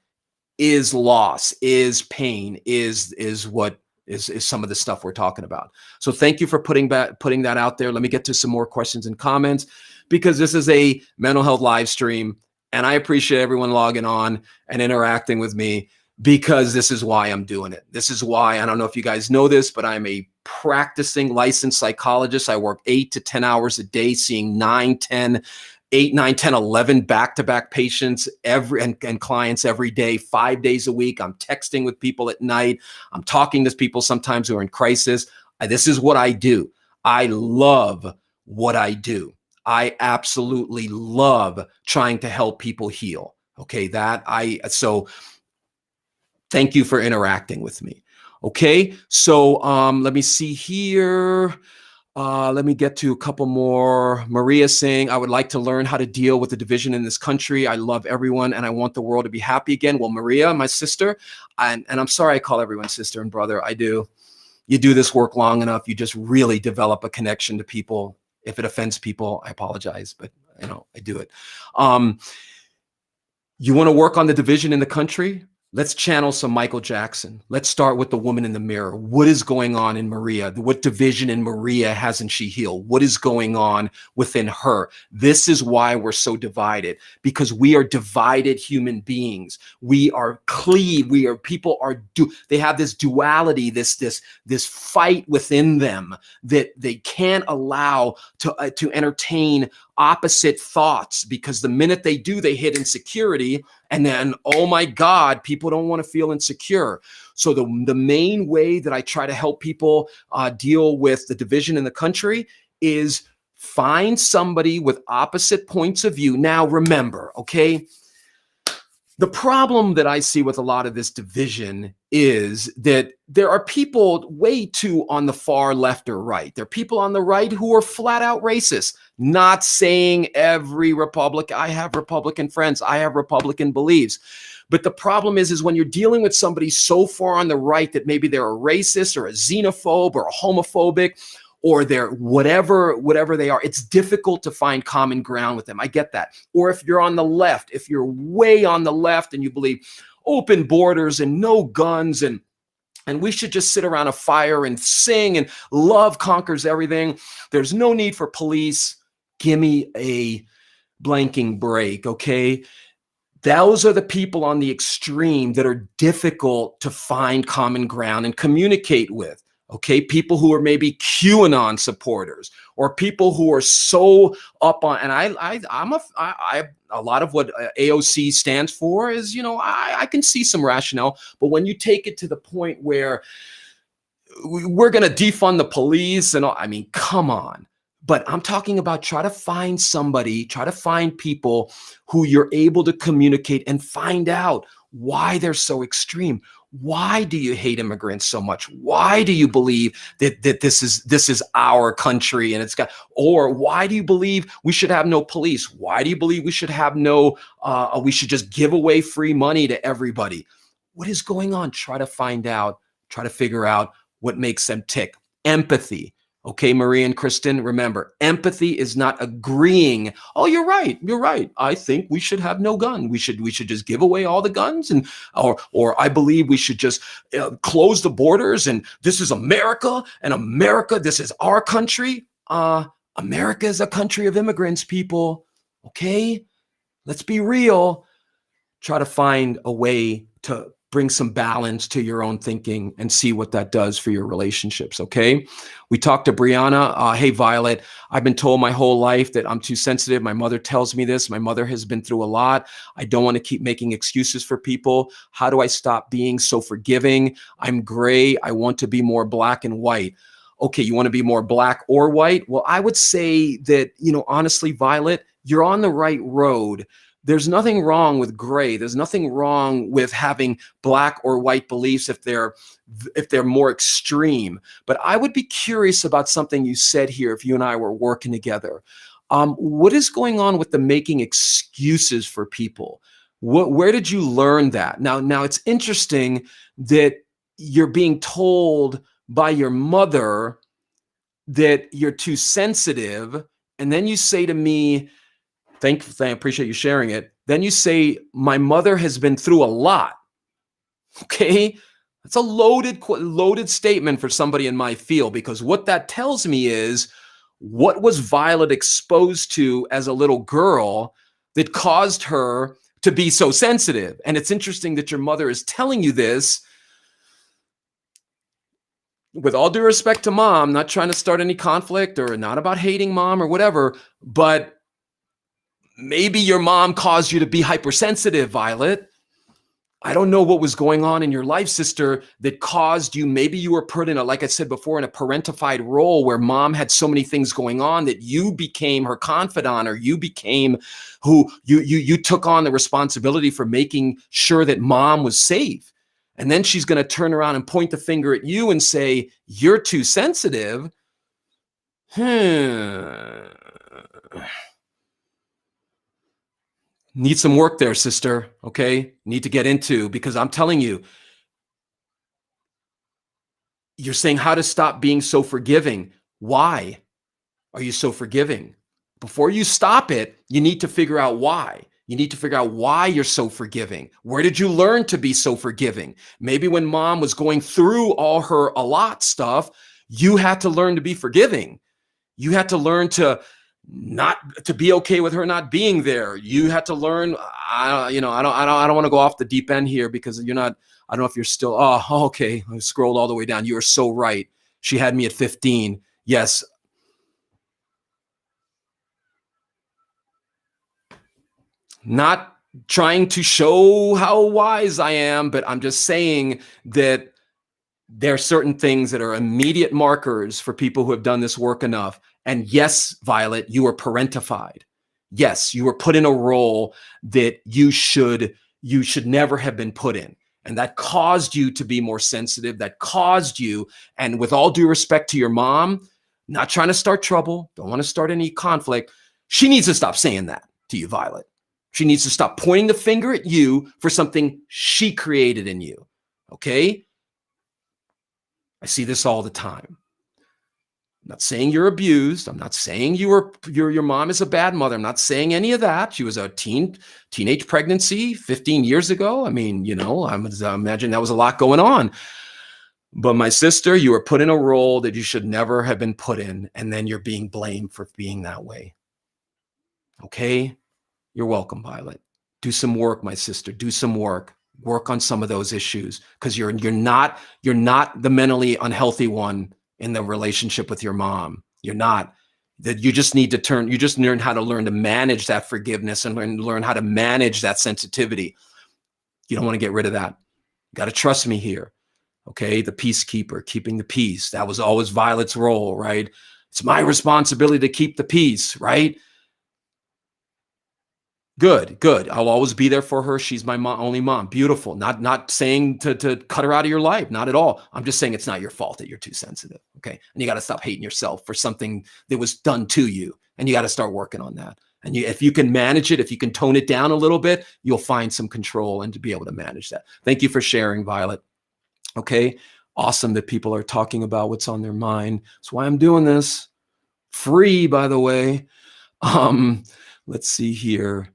is loss, is pain, is what is some of the stuff we're talking about. So thank you for putting that out there. Let me get to some more questions and comments, because this is a mental health live stream, and I appreciate everyone logging on and interacting with me, because this is why I'm doing it. This is why, I don't know if you guys know this, but I'm a practicing licensed psychologist. I work 8 to 10 hours a day, seeing 8, 9, 10, 11 back-to-back patients and clients every day, 5 days a week. I'm texting with people at night. I'm talking to people sometimes who are in crisis. This is what I do. I love what I do. I absolutely love trying to help people heal. Okay, so thank you for interacting with me. Okay, so let me see here. Let me get to a couple more. Maria saying, I would like to learn how to deal with the division in this country. I love everyone and I want the world to be happy again. Well, Maria, my sister, and I'm sorry I call everyone sister and brother. I do. You do this work long enough, you just really develop a connection to people. If it offends people, I apologize, but I do it. You want to work on the division in the country? Let's channel some Michael Jackson. Let's start with the woman in the mirror. What is going on in Maria? What division in Maria hasn't she healed? What is going on within her? This is why we're so divided, because we are divided human beings. We are they have this duality, this fight within them that they can't allow to entertain opposite thoughts, because the minute they do, they hit insecurity. And then, oh my God, people don't want to feel insecure. So the main way that I try to help people deal with the division in the country is find somebody with opposite points of view. Now, remember, okay, the problem that I see with a lot of this division is that there are people way too on the far left or right. There are people on the right who are flat out racist. Not saying every Republican. I have Republican friends. I have Republican beliefs. But the problem is when you're dealing with somebody so far on the right that maybe they're a racist or a xenophobe or a homophobic, or they're whatever they are, it's difficult to find common ground with them. I get that. Or if you're on the left, if you're way on the left and you believe open borders and no guns and we should just sit around a fire and sing and love conquers everything, there's no need for police. Give me a blanking break, okay? Those are the people on the extreme that are difficult to find common ground and communicate with. Okay, people who are maybe QAnon supporters, or people who are so up on, and a lot of what AOC stands for is, I can see some rationale, but when you take it to the point where we're going to defund the police and all, I mean, come on. But I'm talking about try to find people who you're able to communicate and find out why they're so extreme. Why do you hate immigrants so much? Why do you believe that this is our country and or why do you believe we should have no police? Why do you believe we should have we should just give away free money to everybody? What is going on? Try to find out, try to figure out what makes them tick. Empathy. Okay, Marie and Kristen, remember, empathy is not agreeing. Oh, you're right. I think we should have no gun. We should just give away all the guns, or I believe we should just close the borders. And this is America, and America, this is our country. America is a country of immigrants, people. Okay, let's be real. Try to find a way to bring some balance to your own thinking and see what that does for your relationships, okay? We talked to Brianna. Hey, Violet, I've been told my whole life that I'm too sensitive. My mother tells me this. My mother has been through a lot. I don't want to keep making excuses for people. How do I stop being so forgiving? I'm gray. I want to be more black and white. Okay, you want to be more black or white? Well, I would say that, honestly, Violet, you're on the right road. There's nothing wrong with gray. There's nothing wrong with having black or white beliefs if they're more extreme. But I would be curious about something you said here if you and I were working together. What is going on with the making excuses for people? Where did you learn that? Now it's interesting that you're being told by your mother that you're too sensitive. And then you say to me, I appreciate you sharing it. Then you say, my mother has been through a lot. Okay. That's a loaded statement for somebody in my field, because what that tells me is, what was Violet exposed to as a little girl that caused her to be so sensitive? And it's interesting that your mother is telling you this. With all due respect to mom, not trying to start any conflict or not about hating mom or whatever, but maybe your mom caused you to be hypersensitive, Violet. I don't know what was going on in your life, sister, that caused you. Maybe you were put in a, like I said before, in a parentified role where mom had so many things going on that you became her confidant, or you became who you took on the responsibility for making sure that mom was safe. And then she's going to turn around and point the finger at you and say, you're too sensitive. Need some work there, sister. Okay. Need to get into, because I'm telling you, you're saying how to stop being so forgiving. Why are you so forgiving? Before you stop it, you need to figure out why. You need to figure out why you're so forgiving. Where did you learn to be so forgiving? Maybe when mom was going through all her a lot stuff, you had to learn to be forgiving. You had to learn to not to be okay with her not being there. You had to learn. I don't want to go off the deep end here, because you're not. I don't know if you're still. Oh, okay. I scrolled all the way down. You are so right. She had me at 15. Yes. Not trying to show how wise I am, but I'm just saying that there are certain things that are immediate markers for people who have done this work enough. And yes, Violet, you were parentified. Yes, you were put in a role that you should never have been put in. And that caused you to be more sensitive. That caused you, and with all due respect to your mom, not trying to start trouble, don't want to start any conflict, she needs to stop saying that to you, Violet. She needs to stop pointing the finger at you for something she created in you. Okay? I see this all the time. I'm not saying you're abused. I'm not saying your mom is a bad mother. I'm not saying any of that. She was a teenage pregnancy 15 years ago. I mean, I imagine that was a lot going on. But my sister, you were put in a role that you should never have been put in, and then you're being blamed for being that way. Okay? You're welcome, Violet. Do some work, my sister. Do some work. Work on some of those issues, because you're not the mentally unhealthy one in the relationship with your mom. You're not. That you just need to you just learn how to manage that forgiveness and learn how to manage that sensitivity. You don't want to get rid of that. You got to trust me here. Okay. The peacekeeper, keeping the peace. That was always Violet's role, right? It's my responsibility to keep the peace, right? Good. I'll always be there for her. She's my only mom. Beautiful. Not saying to cut her out of your life. Not at all. I'm just saying it's not your fault that you're too sensitive. Okay. And you got to stop hating yourself for something that was done to you. And you got to start working on that. And if you can manage it, if you can tone it down a little bit, you'll find some control and to be able to manage that. Thank you for sharing, Violet. Okay. Awesome that people are talking about what's on their mind. That's why I'm doing this. Free, by the way. Let's see here.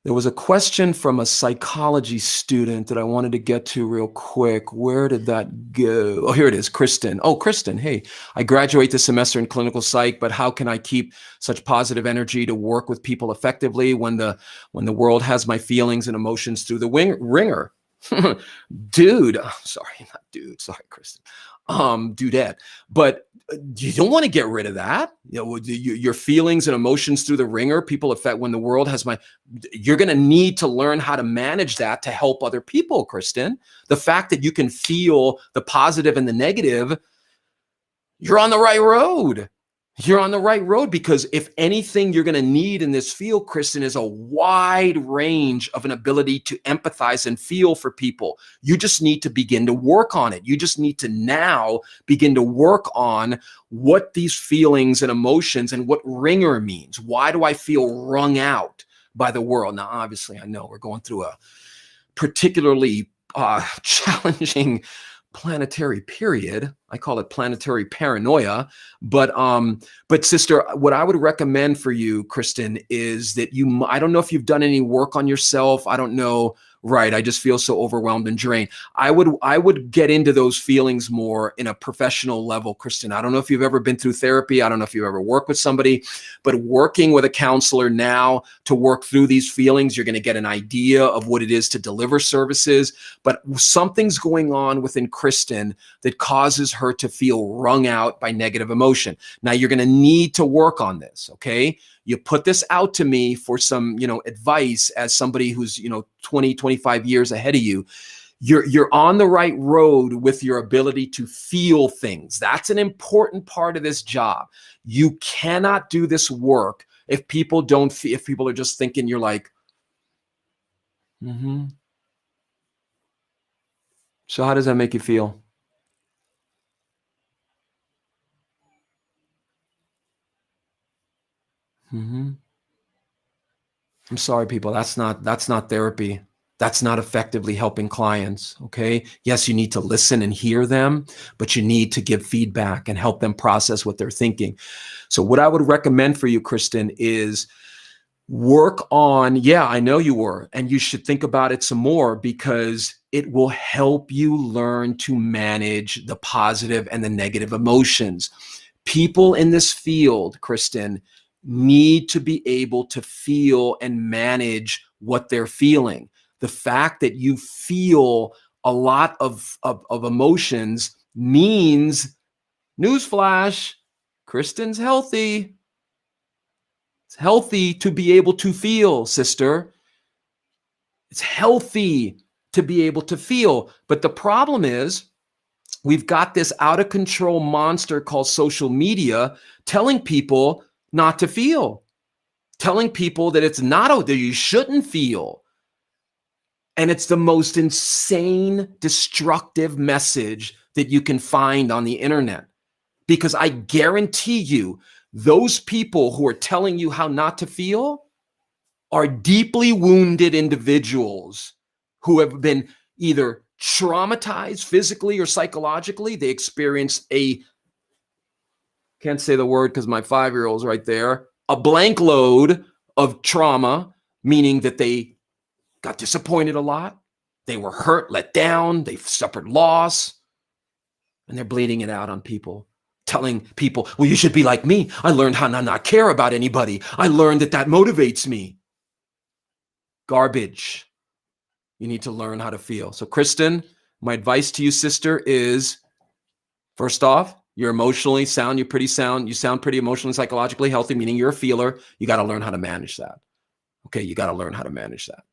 There was a question from a psychology student that I wanted to get to real quick. Where did that go? Oh, here it is, Kristen. Oh, Kristen, hey, I graduate this semester in clinical psych, but how can I keep such positive energy to work with people effectively when the world has my feelings and emotions through the ringer? Dude, sorry, Kristen. Dudette. But you don't want to get rid of that. Your feelings and emotions through the ringer, people affect when the world has you're going to need to learn how to manage that to help other people, Kristen. The fact that you can feel the positive and the negative, you're on the right road. You're on the right road, because if anything you're going to need in this field, Kristen, is a wide range of an ability to empathize and feel for people. You just need to begin to work on it. You just need to now begin to work on what these feelings and emotions and what ringer means. Why do I feel wrung out by the world? Now, obviously, I know we're going through a particularly challenging planetary period. I call it planetary paranoia. But sister, what I would recommend for you, Kristen, is that I don't know if you've done any work on yourself. I don't know. Right. I just feel so overwhelmed and drained. I would get into those feelings more in a professional level, Kristen. I don't know if you've ever been through therapy. I don't know if you've ever worked with somebody, but working with a counselor now to work through these feelings, you're going to get an idea of what it is to deliver services. But something's going on within Kristen that causes her to feel wrung out by negative emotion. Now you're going to need to work on this. Okay. You put this out to me for some, advice as somebody who's, 20, 25 years ahead of you. You're on the right road with your ability to feel things. That's an important part of this job. You cannot do this work if people don't if people are just thinking you're like, So how does that make you feel? I'm sorry, people. That's not therapy. That's not effectively helping clients. Okay. Yes, you need to listen and hear them, but you need to give feedback and help them process what they're thinking. So what I would recommend for you, Kristen, is work on, yeah, I know you were, and you should think about it some more because it will help you learn to manage the positive and the negative emotions. People in this field, Kristen, need to be able to feel and manage what they're feeling. The fact that you feel a lot of emotions means, newsflash, Kristen's healthy. It's healthy to be able to feel, sister. It's healthy to be able to feel. But the problem is, we've got this out of control monster called social media telling people not to feel, telling people that it's not, that you shouldn't feel. And it's the most insane, destructive message that you can find on the internet. Because I guarantee you, those people who are telling you how not to feel are deeply wounded individuals who have been either traumatized physically or psychologically. They experienced can't say the word because my 5-year-old's right there, a blank load of trauma, meaning that they got disappointed a lot. They were hurt, let down, they suffered loss, and they're bleeding it out on people, telling people, well, you should be like me. I learned how to not care about anybody. I learned that motivates me. Garbage. You need to learn how to feel. So, Kristen, my advice to you, sister, is first off, you're emotionally sound. You're pretty sound. You sound pretty emotionally, psychologically healthy, meaning you're a feeler. You got to learn how to manage that. Okay, you got to learn how to manage that.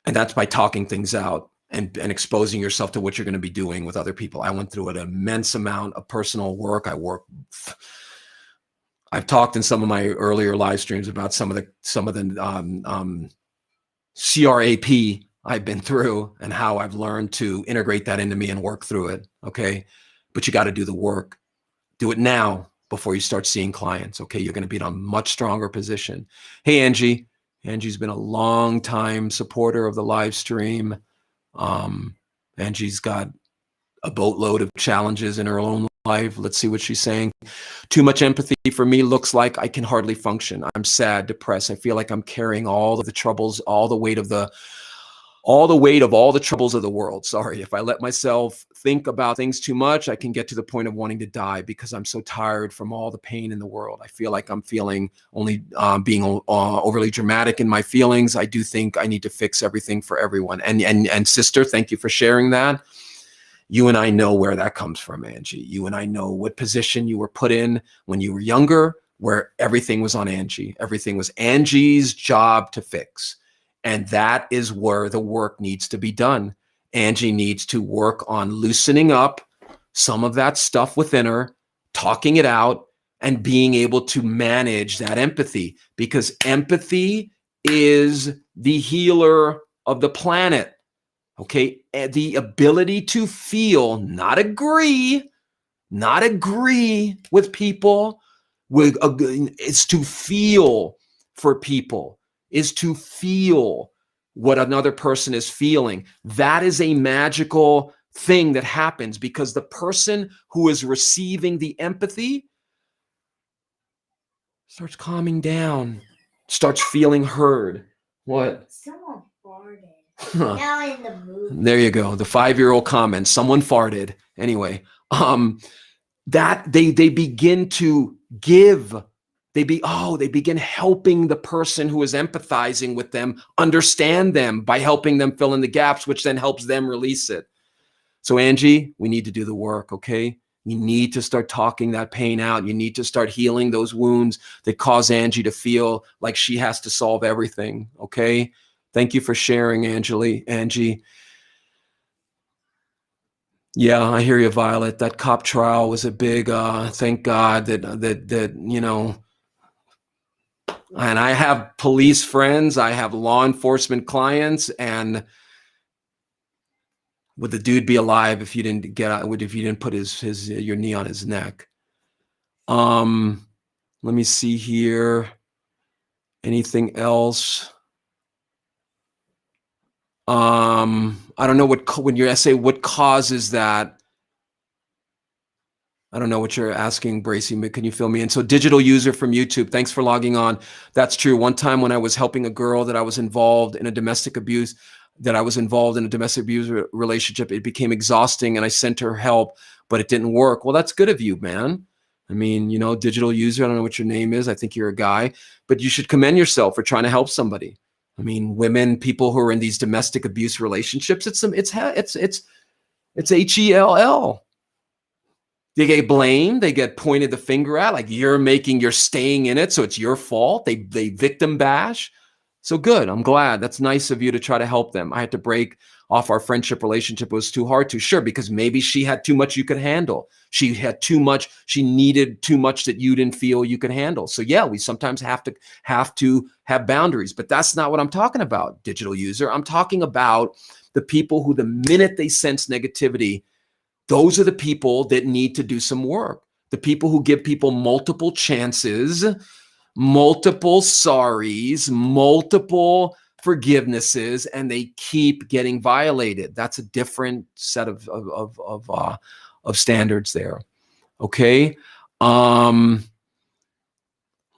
And that's by talking things out and exposing yourself to what you're going to be doing with other people. I went through an immense amount of personal work. I've talked in some of my earlier live streams about some of the CRAP I've been through and how I've learned to integrate that into me and work through it. Okay. But you got to do the work. Do it now before you start seeing clients. Okay. You're going to be in a much stronger position. Hey, Angie. Angie's been a long time supporter of the live stream. Angie's got a boatload of challenges in her own life. Let's see what she's saying. Too much empathy for me looks like I can hardly function. I'm sad, depressed. I feel like I'm carrying all of the troubles, all the weight of all the troubles of the world. Sorry, if I let myself think about things too much, I can get to the point of wanting to die because I'm so tired from all the pain in the world. I feel like I'm feeling only being overly dramatic in my feelings. I do think I need to fix everything for everyone. And sister, thank you for sharing that. You and I know where that comes from, Angie. You and I know what position you were put in when you were younger, where everything was on Angie. Everything was Angie's job to fix. And that is where the work needs to be done. Angie needs to work on loosening up some of that stuff within her, talking it out, and being able to manage that empathy, because empathy is the healer of the planet. Okay, and the ability to feel, not agree with people, is to feel for people, is to feel what another person is feeling. That is a magical thing that happens, because the person who is receiving the empathy starts calming down, starts feeling heard. What? Someone farted. Now in the movie. There you go. The 5-year-old comment. Someone farted. Anyway, that they begin to give. They begin helping the person who is empathizing with them understand them by helping them fill in the gaps, which then helps them release it. So Angie, we need to do the work, okay? You need to start talking that pain out. You need to start healing those wounds that cause Angie to feel like she has to solve everything, okay? Thank you for sharing, Angie. Yeah, I hear you, Violet. That cop trial was a big, thank God that, you know, and I have police friends, I have law enforcement clients, and would the dude be alive if you didn't if you didn't put your knee on his neck? Let me see here. Anything else? I don't know when your essay, what causes that? I don't know what you're asking, Bracy, but can you fill me in? So digital user from YouTube, thanks for logging on. That's true. One time when I was helping a girl that I was involved in a domestic abuse relationship, it became exhausting and I sent her help, but it didn't work. Well, that's good of you, man. I mean, you know, digital user, I don't know what your name is. I think you're a guy, but you should commend yourself for trying to help somebody. I mean, women, people who are in these domestic abuse relationships, it's HELL. They get blamed. They get pointed the finger at, like you're staying in it, so it's your fault. They victim bash. So good. I'm glad. That's nice of you to try to help them. I had to break off our friendship relationship. It was too hard to. Sure, because maybe she had too much you could handle. She had too much. She needed too much that you didn't feel you could handle. So yeah, we sometimes have to have boundaries. But that's not what I'm talking about, digital user. I'm talking about the people who, the minute they sense negativity, those are the people that need to do some work. The people who give people multiple chances, multiple sorries, multiple forgivenesses, and they keep getting violated. That's a different set of standards there. Okay. Let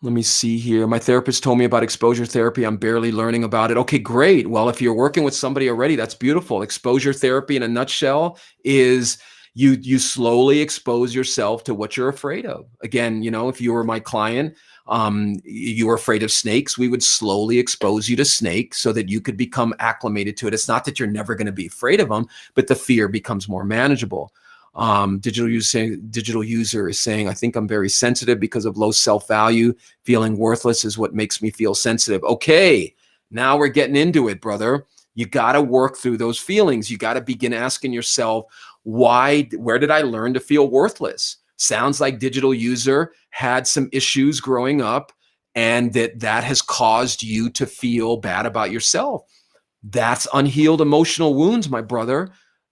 me see here. My therapist told me about exposure therapy. I'm barely learning about it. Okay, great. Well, if you're working with somebody already, that's beautiful. Exposure therapy in a nutshell is you slowly expose yourself to what you're afraid of. Again, you know, if you were my client, you were afraid of snakes, we would slowly expose you to snakes so that you could become acclimated to it. It's not that you're never going to be afraid of them, but the fear becomes more manageable. Digital user is saying, I think I'm very sensitive because of low self-value. Feeling worthless is what makes me feel sensitive. Okay, now we're getting into it, brother. You got to work through those feelings. You got to begin asking yourself, where did I learn to feel worthless? Sounds like digital user had some issues growing up, and that has caused you to feel bad about yourself. That's unhealed emotional wounds, my brother.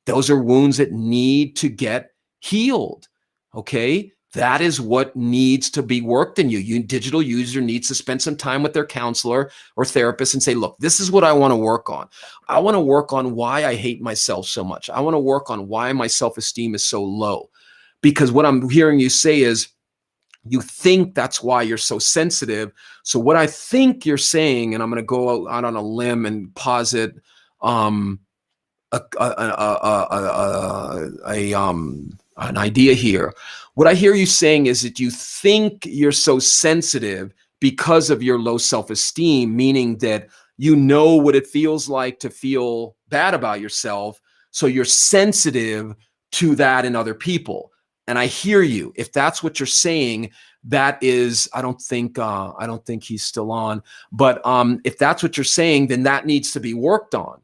Those are wounds that need to get healed. Okay. That is what needs to be worked in you. You digital user needs to spend some time with their counselor or therapist and say, look, this is what I want to work on. I want to work on why I hate myself so much. I want to work on why my self-esteem is so low. Because what I'm hearing you say is you think that's why you're so sensitive. So what I think you're saying, and I'm going to go out on a limb and posit an idea here. What I hear you saying is that you think you're so sensitive because of your low self-esteem, meaning that you know what it feels like to feel bad about yourself. So you're sensitive to that in other people. And I hear you. If that's what you're saying, that is, I don't think he's still on, but if that's what you're saying, then that needs to be worked on.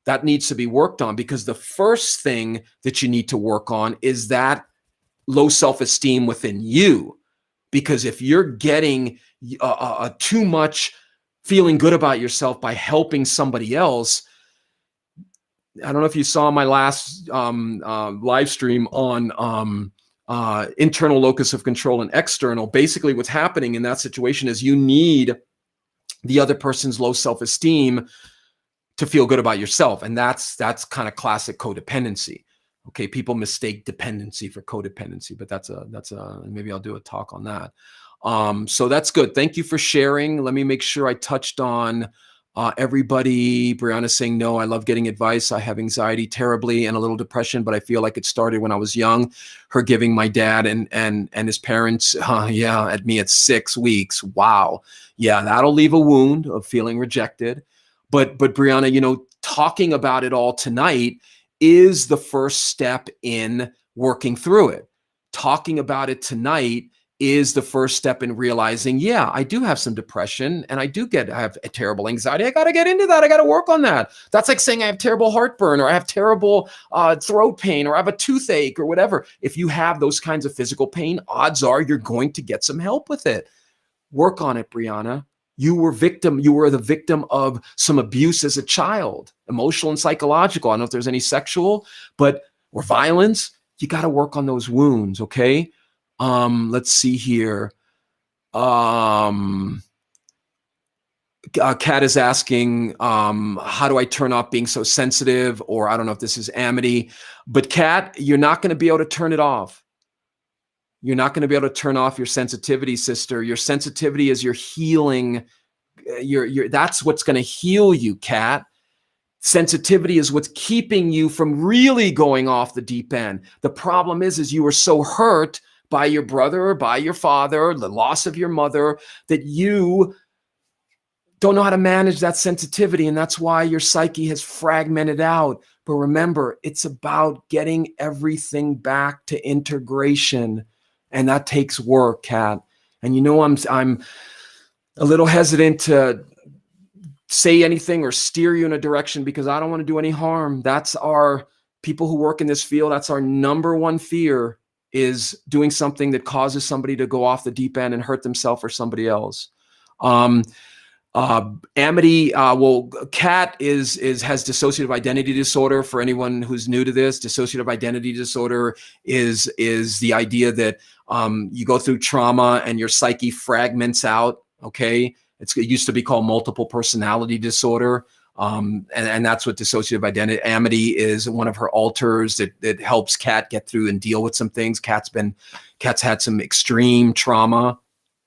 That needs to be worked on, because the first thing that you need to work on is that low self-esteem within you. Because if you're getting too much feeling good about yourself by helping somebody else, I don't know if you saw my last live stream on internal locus of control and external. Basically, what's happening in that situation is you need the other person's low self-esteem to feel good about yourself. And that's kind of classic codependency. Okay, people mistake dependency for codependency, but maybe I'll do a talk on that. So that's good. Thank you for sharing. Let me make sure I touched on everybody. Brianna saying, no, I love getting advice. I have anxiety terribly and a little depression, but I feel like it started when I was young. Her giving my dad and his parents, at me at 6 weeks. Wow. Yeah, that'll leave a wound of feeling rejected. But Brianna, talking about it all tonight is the first step in working through it. Talking about it tonight is the first step in realizing, yeah, I do have some depression and I have a terrible anxiety. I got to get into that. I got to work on that. That's like saying I have terrible heartburn or I have terrible throat pain or I have a toothache or whatever. If you have those kinds of physical pain, odds are you're going to get some help with it. Work on it, Brianna. You were the victim of some abuse as a child, emotional and psychological. I don't know if there's any sexual, or violence. You got to work on those wounds, okay? Let's see here. Kat is asking, how do I turn off being so sensitive? Or I don't know if this is Amity, but Kat, you're not going to be able to turn it off. You're not going to be able to turn off your sensitivity, sister. Your sensitivity is your healing. That's what's going to heal you, Kat. Sensitivity is what's keeping you from really going off the deep end. The problem is you were so hurt by your brother or by your father, the loss of your mother, that you don't know how to manage that sensitivity. And that's why your psyche has fragmented out. But remember, it's about getting everything back to integration. And that takes work, Kat. And I'm a little hesitant to say anything or steer you in a direction because I don't want to do any harm. That's our people who work in this field. That's our number one fear, is doing something that causes somebody to go off the deep end and hurt themselves or somebody else. Amity, Kat has dissociative identity disorder. For anyone who's new to this, dissociative identity disorder is the idea that you go through trauma and your psyche fragments out. Okay, it used to be called multiple personality disorder, and that's what dissociative identity. Amity is one of her alters that helps Kat get through and deal with some things. Kat's had some extreme trauma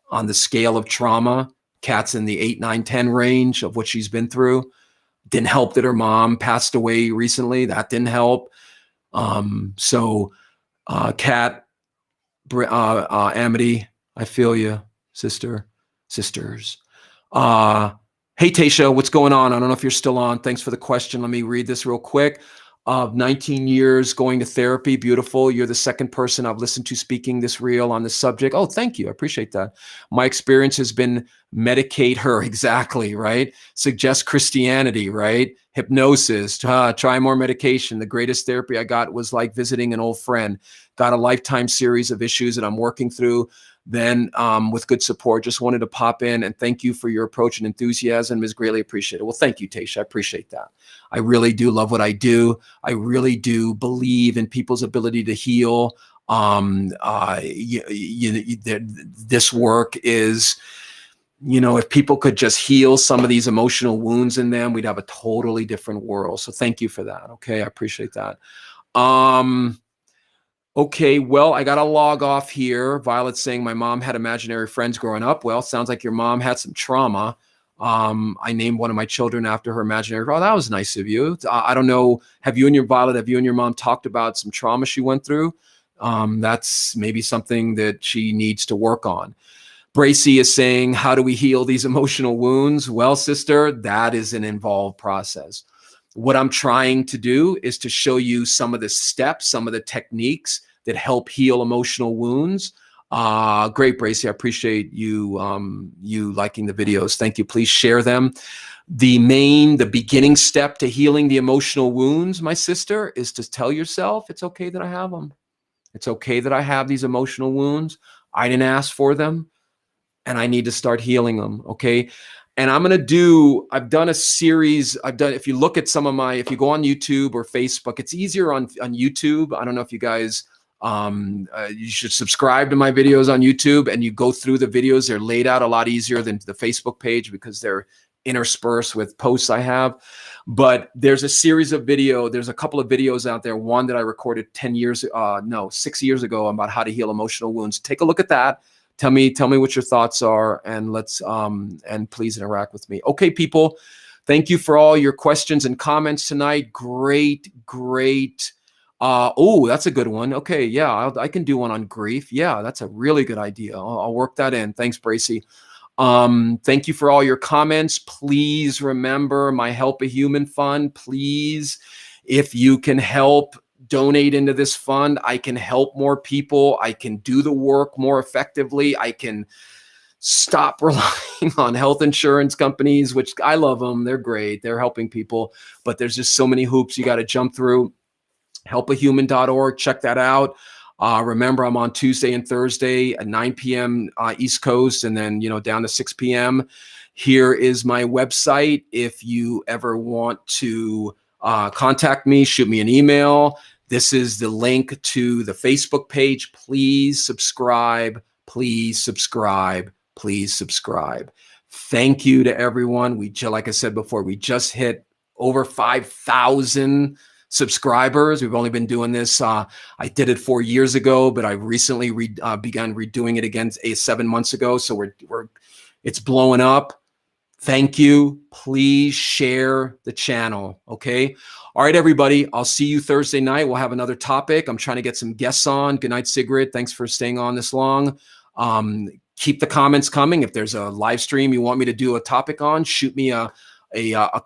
on the scale of trauma. Kat's in the 8, 9, 10 range of what she's been through. Didn't help that her mom passed away recently. That didn't help. Kat, Amity, I feel you, sisters. Hey, Tasha, what's going on? I don't know if you're still on. Thanks for the question. Let me read this real quick. 19 years going to therapy. Beautiful. You're the second person I've listened to speaking this real on this subject. Oh, thank you. I appreciate that. My experience has been medicate her. Exactly. Right. Suggest Christianity. Right. Hypnosis. Try more medication. The greatest therapy I got was like visiting an old friend. Got a lifetime series of issues that I'm working through. Then with good support, just wanted to pop in and thank you for your approach and enthusiasm is greatly appreciated. Well, thank you, Tasha. I appreciate that. I really do love what I do. I really do believe in people's ability to heal. This work is, if people could just heal some of these emotional wounds in them, we'd have a totally different world. So thank you for that. Okay, I appreciate that. Okay, well, I got to log off here. Violet's saying my mom had imaginary friends growing up. Well, sounds like your mom had some trauma. I named one of my children after her imaginary. Oh, that was nice of you. I don't know. Have you and your mom talked about some trauma she went through? That's maybe something that she needs to work on. Bracy is saying, how do we heal these emotional wounds? Well, sister, that is an involved process. What I'm trying to do is to show you some of the steps, some of the techniques that help heal emotional wounds. Great, Bracy. I appreciate you liking the videos. Thank you. Please share them. The beginning step to healing the emotional wounds, my sister, is to tell yourself it's okay that I have them. It's okay that I have these emotional wounds. I didn't ask for them, and I need to start healing them. Okay. And I've done a series. If you look at if you go on YouTube or Facebook, it's easier on YouTube. I don't know if you guys, you should subscribe to my videos on YouTube and you go through the videos. They're laid out a lot easier than the Facebook page because they're interspersed with posts I have. But there's a series of there's a couple of videos out there. One that I recorded 6 years ago about how to heal emotional wounds. Take a look at that. Tell me what your thoughts are, and let's and please interact with me. Okay, people, thank you for all your questions and comments tonight. Great. Oh, that's a good one. Okay, yeah, I can do one on grief. Yeah, that's a really good idea. I'll work that in. Thanks, Bracy. Thank you for all your comments. Please remember my Help a Human Fund. Please, if you can help donate into this fund, I can help more people. I can do the work more effectively. I can stop relying on health insurance companies, which I love them. They're great. They're helping people, but there's just so many hoops you got to jump through. Helpahuman.org. Check that out. Remember, I'm on Tuesday and Thursday at 9 p.m. East Coast, and then, down to 6 p.m. Here is my website. If you ever want to contact me, shoot me an email. This is the link to the Facebook page. Please subscribe. Please subscribe. Please subscribe. Thank you to everyone. Like I said before, we just hit over 5,000 subscribers. We've only been doing this. I did it 4 years ago, but I recently began redoing it again 7 months ago. So it's blowing up. Thank you. Please share the channel. Okay. All right, everybody. I'll see you Thursday night. We'll have another topic. I'm trying to get some guests on. Good night, Sigrid. Thanks for staying on this long. Keep the comments coming. If there's a live stream you want me to do a topic on, shoot me a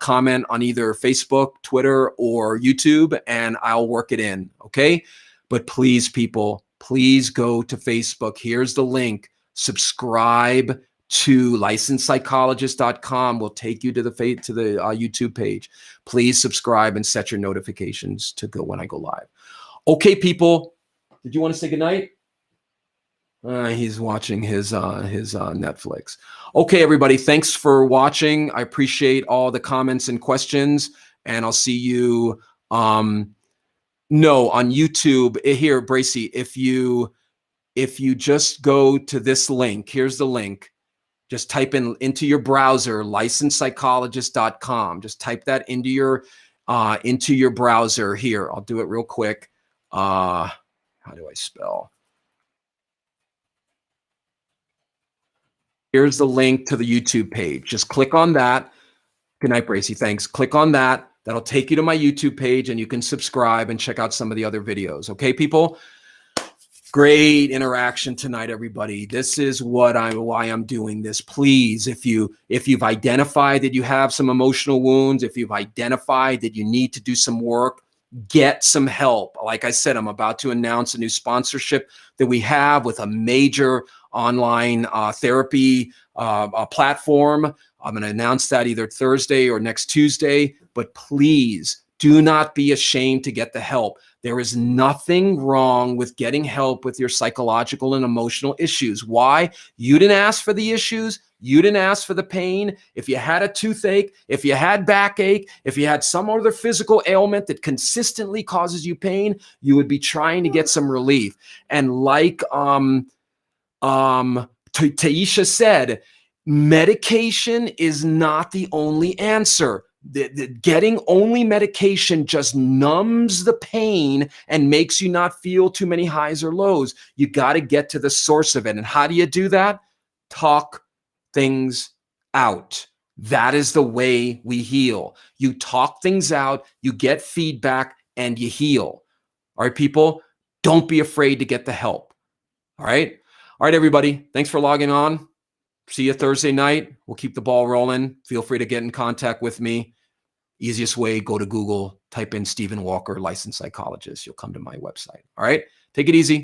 comment on either Facebook, Twitter, or YouTube, and I'll work it in, okay? But please, people, please go to Facebook. Here's the link. Subscribe to licensedpsychologist.com. Will take you to the YouTube page. Please subscribe and set your notifications to go when I go live. Okay, people, did you want to say goodnight? He's watching his Netflix. Okay, everybody, thanks for watching. I appreciate all the comments and questions, and I'll see you on YouTube. Here, Bracy, if you just go to this link, here's the link. Just type into your browser licensedpsychologist.com. Just type that into your browser. Here, I'll do it real quick. How do I spell? Here's the link to the YouTube page. Just click on that. Good night, Bracy. Thanks. Click on that. That'll take you to my YouTube page, and you can subscribe and check out some of the other videos. Okay, people? Great interaction tonight, everybody. This is why I'm doing this. Please, if you've identified that you have some emotional wounds, if you've identified that you need to do some work, get some help. Like I said, I'm about to announce a new sponsorship that we have with a major online therapy platform. I'm going to announce that either Thursday or next Tuesday, but please do not be ashamed to get the help. There is nothing wrong with getting help with your psychological and emotional issues. Why? You didn't ask for the issues. You didn't ask for the pain. If you had a toothache, if you had backache, if you had some other physical ailment that consistently causes you pain, you would be trying to get some relief. And like Taisha said, medication is not the only answer. Getting only medication just numbs the pain and makes you not feel too many highs or lows. You got to get to the source of it. And how do you do that? Talk things out. That is the way we heal. You talk things out, you get feedback, and you heal. All right, people, don't be afraid to get the help. All right. All right, everybody. Thanks for logging on. See you Thursday night. We'll keep the ball rolling. Feel free to get in contact with me. Easiest way, go to Google, type in Stephen Walker, licensed psychologist. You'll come to my website. All right. Take it easy.